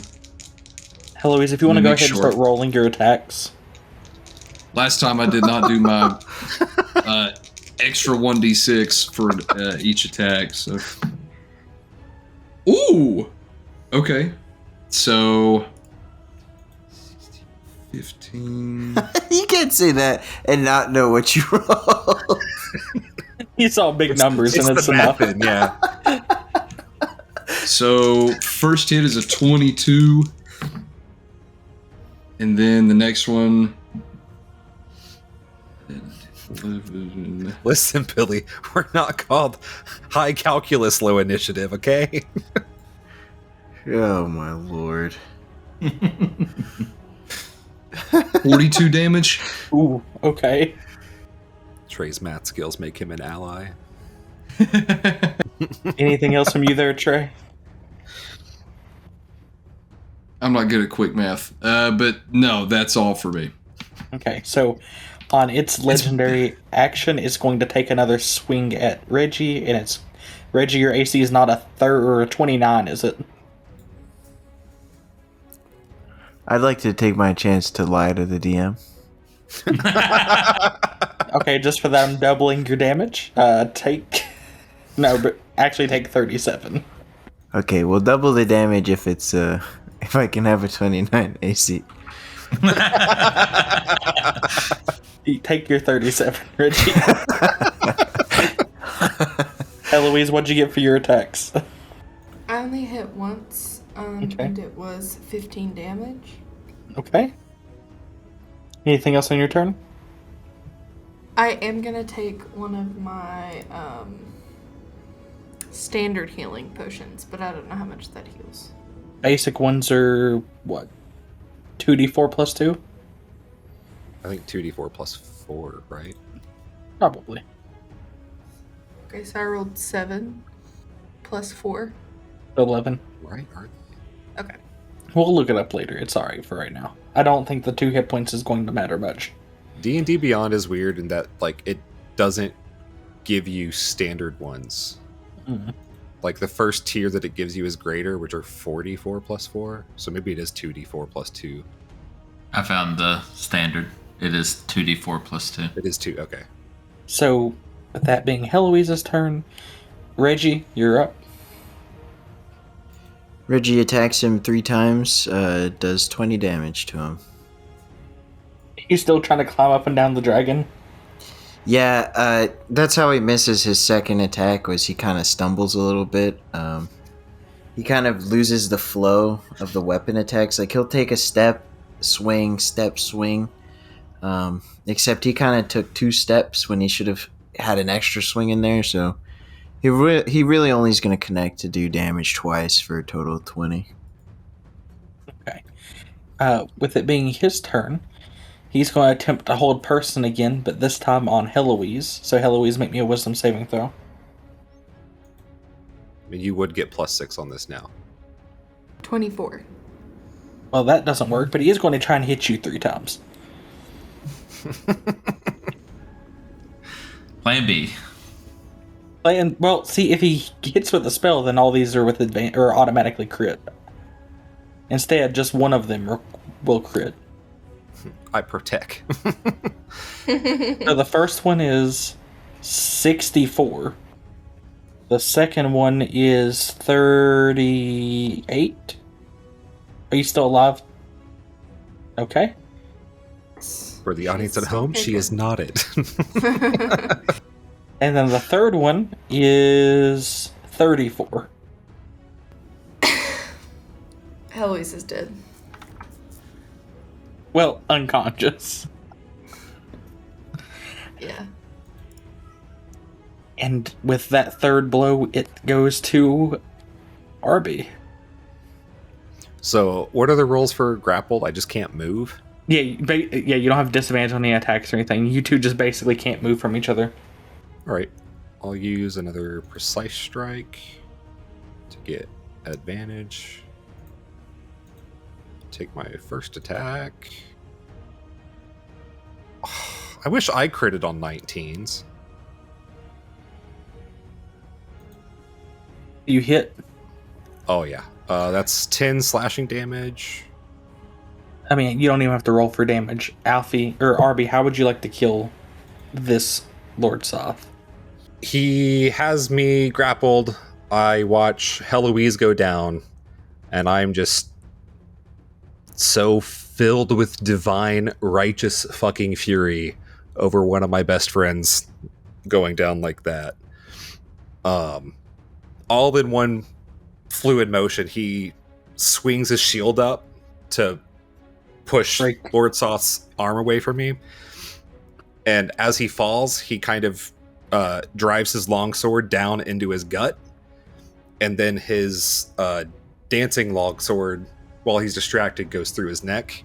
Speaker 5: Heloise, if you want to
Speaker 8: Let me
Speaker 5: go
Speaker 8: make
Speaker 5: ahead and
Speaker 8: sure.
Speaker 5: start rolling your attacks.
Speaker 8: last time I did not do my extra 1d6 for each attack. So, ooh, okay. So, 15.
Speaker 6: You can't say that and not know what you roll.
Speaker 5: You saw big numbers, and it's
Speaker 3: the
Speaker 5: enough.
Speaker 3: math in, yeah.
Speaker 8: So first hit is a 22, and then the next one. 11.
Speaker 3: Listen, Billy, we're not called high calculus, low initiative, okay?
Speaker 6: Oh my lord.
Speaker 8: 42 damage.
Speaker 5: Ooh, okay.
Speaker 3: Trey's math skills make him an ally.
Speaker 5: Anything else from you there, Trey?
Speaker 8: I'm not good at quick math, but no, that's all for me.
Speaker 5: Okay, so on its legendary action, it's going to take another swing at Reggie, and it's... Reggie, your AC is not a 30 or a 29, is it?
Speaker 6: I'd like to take my chance to lie to the DM.
Speaker 5: Okay, just for that, I'm doubling your damage. Take... No, but actually take 37.
Speaker 6: Okay, we'll double the damage if it's if I can have a 29 AC.
Speaker 5: You take your 37, Reggie. Eloise, what'd you get for your attacks?
Speaker 4: I only hit once,
Speaker 5: Okay.
Speaker 4: and it was 15 damage.
Speaker 5: Okay. Anything else on your turn?
Speaker 4: I am gonna take one of my standard healing potions, but I don't know how much that heals.
Speaker 5: Basic ones are, what, 2d4 plus 2?
Speaker 3: I think 2d4 plus 4, right?
Speaker 5: Probably.
Speaker 4: Okay, so I rolled 7 plus 4.
Speaker 5: 11.
Speaker 3: Right?
Speaker 4: Okay.
Speaker 5: We'll look it up later. It's alright for right now. I don't think the 2 hit points is going to matter much.
Speaker 3: D&D Beyond is weird in that, like, it doesn't give you standard ones.
Speaker 5: Mhm.
Speaker 3: Like, the first tier that it gives you is greater, which are 4d4 plus 4. So maybe it is 2d4 plus 2.
Speaker 2: I found the standard. It is 2d4 plus 2.
Speaker 3: It is 2, okay.
Speaker 5: So, with that being Heloise's turn, Reggie, you're up.
Speaker 6: Reggie attacks him 3 times, does 20 damage to him.
Speaker 5: He's still trying to climb up and down the dragon.
Speaker 6: Yeah, that's how he misses his second attack, was he kind of stumbles a little bit. He kind of loses the flow of the weapon attacks. Like, he'll take a step, swing, step, swing. Except he kind of took 2 steps when he should have had an extra swing in there, so he really only is going to connect to do damage twice for a total of 20.
Speaker 5: Okay. With it being his turn, he's going to attempt to hold person again, but this time on Heloise. So Heloise, make me a wisdom saving throw.
Speaker 3: I mean, you would get +6 on this now.
Speaker 4: 24.
Speaker 5: Well, that doesn't work, but he is going to try and hit you 3 times.
Speaker 2: Plan B.
Speaker 5: And well, see, if he hits with a spell, then all these are with or automatically crit. Instead, just one of them will crit.
Speaker 3: I protect.
Speaker 5: So the first one is 64. The second one is 38. Are you still alive? Okay.
Speaker 3: For the audience at home, she is nodded.
Speaker 5: And then the third one is 34.
Speaker 4: Heloise is dead.
Speaker 5: Well, unconscious.
Speaker 4: Yeah.
Speaker 5: And with that third blow, it goes to Arby.
Speaker 3: So, what are the rules for grappled? I just can't move.
Speaker 5: Yeah, you don't have disadvantage on any attacks or anything. You two just basically can't move from each other.
Speaker 3: All right, I'll use another precise strike to get advantage. Take my first attack. I wish I critted on 19s.
Speaker 5: You hit.
Speaker 3: Oh yeah, that's 10 slashing damage.
Speaker 5: I mean, you don't even have to roll for damage. Alfie, or Arby, how would you like to kill this Lord Soth?
Speaker 3: He has me grappled. I watch Heloise go down, and I'm just so filled with divine, righteous fucking fury over one of my best friends going down like that. All in one fluid motion, he swings his shield up to push Lord Soth's arm away from me. And as he falls, he kind of drives his longsword down into his gut. And then his dancing longsword, while he's distracted, goes through his neck.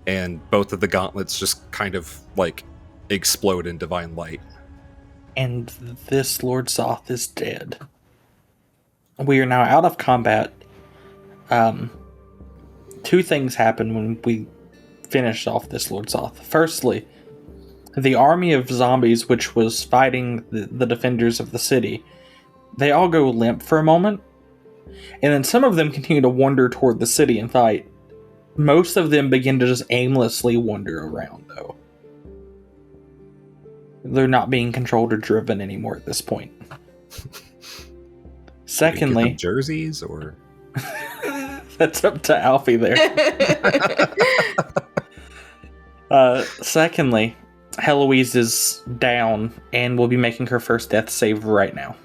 Speaker 3: And both of the gauntlets just kind of like explode in divine light.
Speaker 5: And this Lord Soth is dead. We are now out of combat. 2 things happened when we finished off this Lord Soth. Firstly, the army of zombies which was fighting the defenders of the city, they all go limp for a moment, and then some of them continue to wander toward the city and fight. Most of them begin to just aimlessly wander around, though. They're not being controlled or driven anymore at this point. Secondly,
Speaker 3: jerseys or
Speaker 5: that's up to Alfie there. Secondly, Heloise is down and will be making her first death save right now.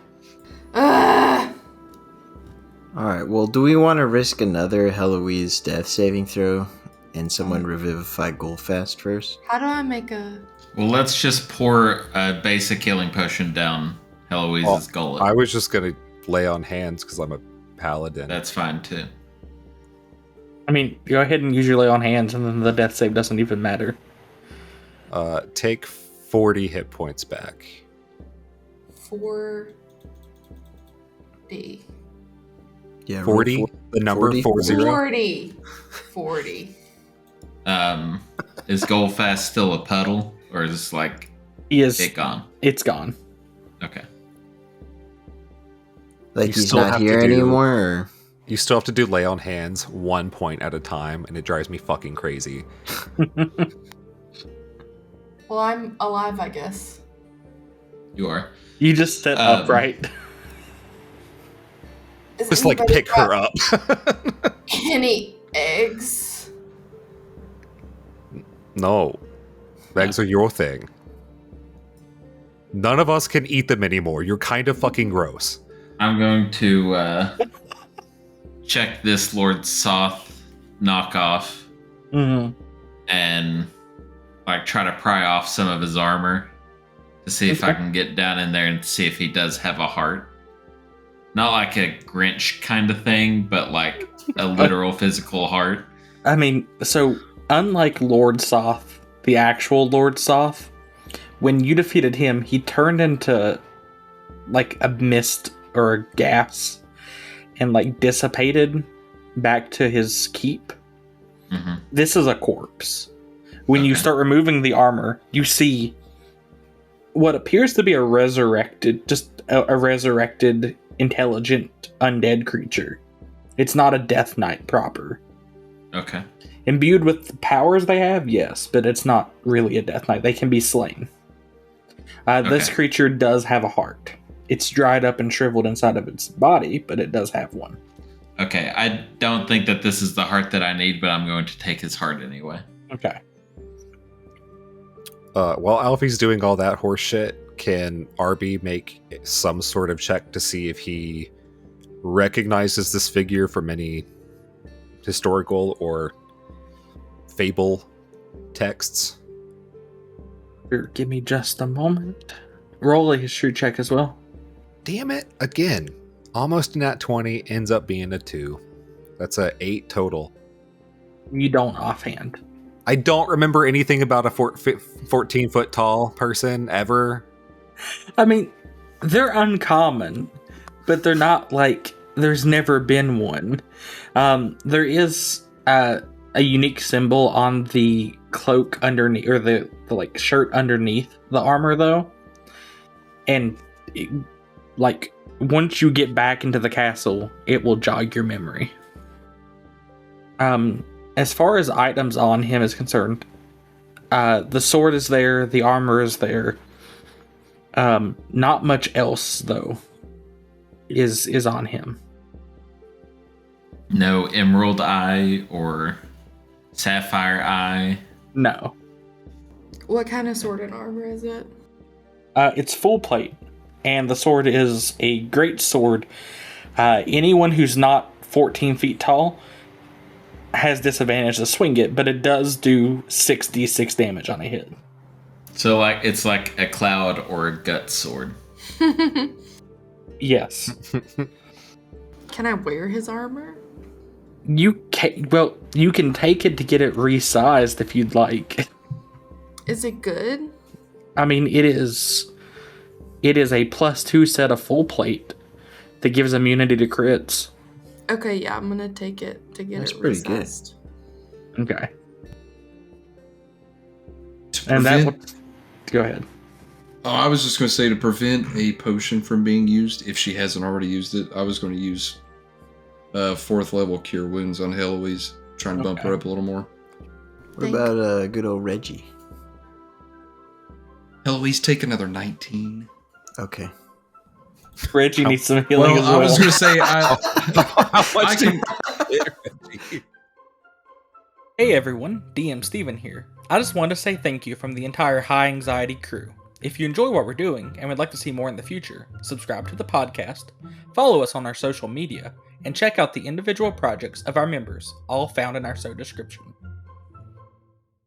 Speaker 6: Alright, well, do we want to risk another Heloise death saving throw and someone revivify Goldfast first?
Speaker 4: How do I make a...
Speaker 2: Well, let's just pour a basic healing potion down Heloise's gullet.
Speaker 3: I was just going to lay on hands because I'm a paladin.
Speaker 2: That's fine, too.
Speaker 5: I mean, go ahead and use your lay on hands, and then the death save doesn't even matter.
Speaker 3: Take 40 hit points back.
Speaker 4: 4D.
Speaker 6: Yeah,
Speaker 3: 40? The number 40?
Speaker 4: 40. 40.
Speaker 2: Is Goldfast still a puddle, or is like it gone?
Speaker 5: It's gone.
Speaker 2: Okay.
Speaker 6: Like
Speaker 3: You
Speaker 6: he's
Speaker 3: still
Speaker 6: not
Speaker 3: have to
Speaker 6: here
Speaker 3: do-
Speaker 6: anymore? Or?
Speaker 3: You still have to do lay on hands 1 point at a time, and it drives me fucking crazy.
Speaker 4: Well, I'm alive, I guess.
Speaker 2: You are.
Speaker 5: You just sit upright.
Speaker 4: Is
Speaker 3: Just like
Speaker 4: anybody
Speaker 3: pick her
Speaker 4: got
Speaker 3: up.
Speaker 4: Any eggs?
Speaker 3: No. Eggs are your thing. None of us can eat them anymore. You're kind of fucking gross.
Speaker 2: I'm going to check this Lord Soth knockoff
Speaker 5: Mm-hmm.
Speaker 2: and like try to pry off some of his armor to see if I
Speaker 5: Okay.
Speaker 2: can get down in there and see if he does have a heart. Not like a Grinch kind of thing, but like a literal physical heart.
Speaker 5: I mean, so unlike Lord Soth, the actual Lord Soth, when you defeated him, he turned into like a mist or a gas and like dissipated back to his keep.
Speaker 2: Mm-hmm.
Speaker 5: This is a corpse. When you
Speaker 2: Okay.
Speaker 5: start removing the armor, you see what appears to be a resurrected, a resurrected, intelligent, undead creature. It's not a Death Knight proper.
Speaker 2: Okay.
Speaker 5: Imbued with the powers they have, yes, but it's not really a Death Knight. They can be slain. This
Speaker 2: Okay.
Speaker 5: creature does have a heart. It's dried up and shriveled inside of its body, but it does have one.
Speaker 2: Okay. I don't think that this is the heart that I need, but I'm going to take his heart anyway.
Speaker 5: Okay.
Speaker 3: While Alfie's doing all that horse shit, can Arby make some sort of check to see if he recognizes this figure from any historical or fable texts?
Speaker 5: Here, give me just a moment. Roll a history check as well.
Speaker 3: Damn it, again. Almost a nat 20, ends up being a 2. That's a 8 total.
Speaker 5: You don't offhand.
Speaker 3: I don't remember anything about a 14-foot tall person ever.
Speaker 5: I mean, they're uncommon, but they're not like there's never been one. There is a unique symbol on the cloak underneath, or the like shirt underneath the armor, though. And like once you get back into the castle, it will jog your memory. As far as items on him is concerned, the sword is there, the armor is there. Not much else though is on him.
Speaker 2: No emerald eye or sapphire eye.
Speaker 5: No.
Speaker 4: What kind of sword and armor is it?
Speaker 5: It's full plate, and the sword is a great sword. Anyone who's not 14 feet tall has disadvantage to swing it, but it does do 6d6 damage on a hit.
Speaker 2: So like it's like a cloud or a gut sword.
Speaker 5: Yes.
Speaker 4: Can I wear his armor?
Speaker 5: You can take it to get it resized if you'd like.
Speaker 4: Is it good?
Speaker 5: I mean, it is a +2 set of full plate that gives immunity to crits.
Speaker 4: Okay, yeah, I'm gonna take it to get
Speaker 6: That's
Speaker 4: it
Speaker 6: pretty good.
Speaker 4: resized.
Speaker 5: Okay.
Speaker 8: To
Speaker 5: And that
Speaker 8: prevent-
Speaker 5: would go ahead.
Speaker 8: Oh, I was just going to say, to prevent a potion from being used, if she hasn't already used it, I was going to use 4th level Cure Wounds on Heloise, trying to bump her
Speaker 5: Okay.
Speaker 8: up a little more.
Speaker 6: What
Speaker 4: Thank-
Speaker 6: about good old Reggie?
Speaker 8: Heloise, take another 19.
Speaker 6: Okay.
Speaker 5: Reggie needs some healing
Speaker 8: Well,
Speaker 5: as well.
Speaker 8: I was going to say, I can.
Speaker 5: Hey everyone, DM Steven here. I just wanted to say thank you from the entire High Anxiety crew. If you enjoy what we're doing and would like to see more in the future, subscribe to the podcast, follow us on our social media, and check out the individual projects of our members, all found in our show description.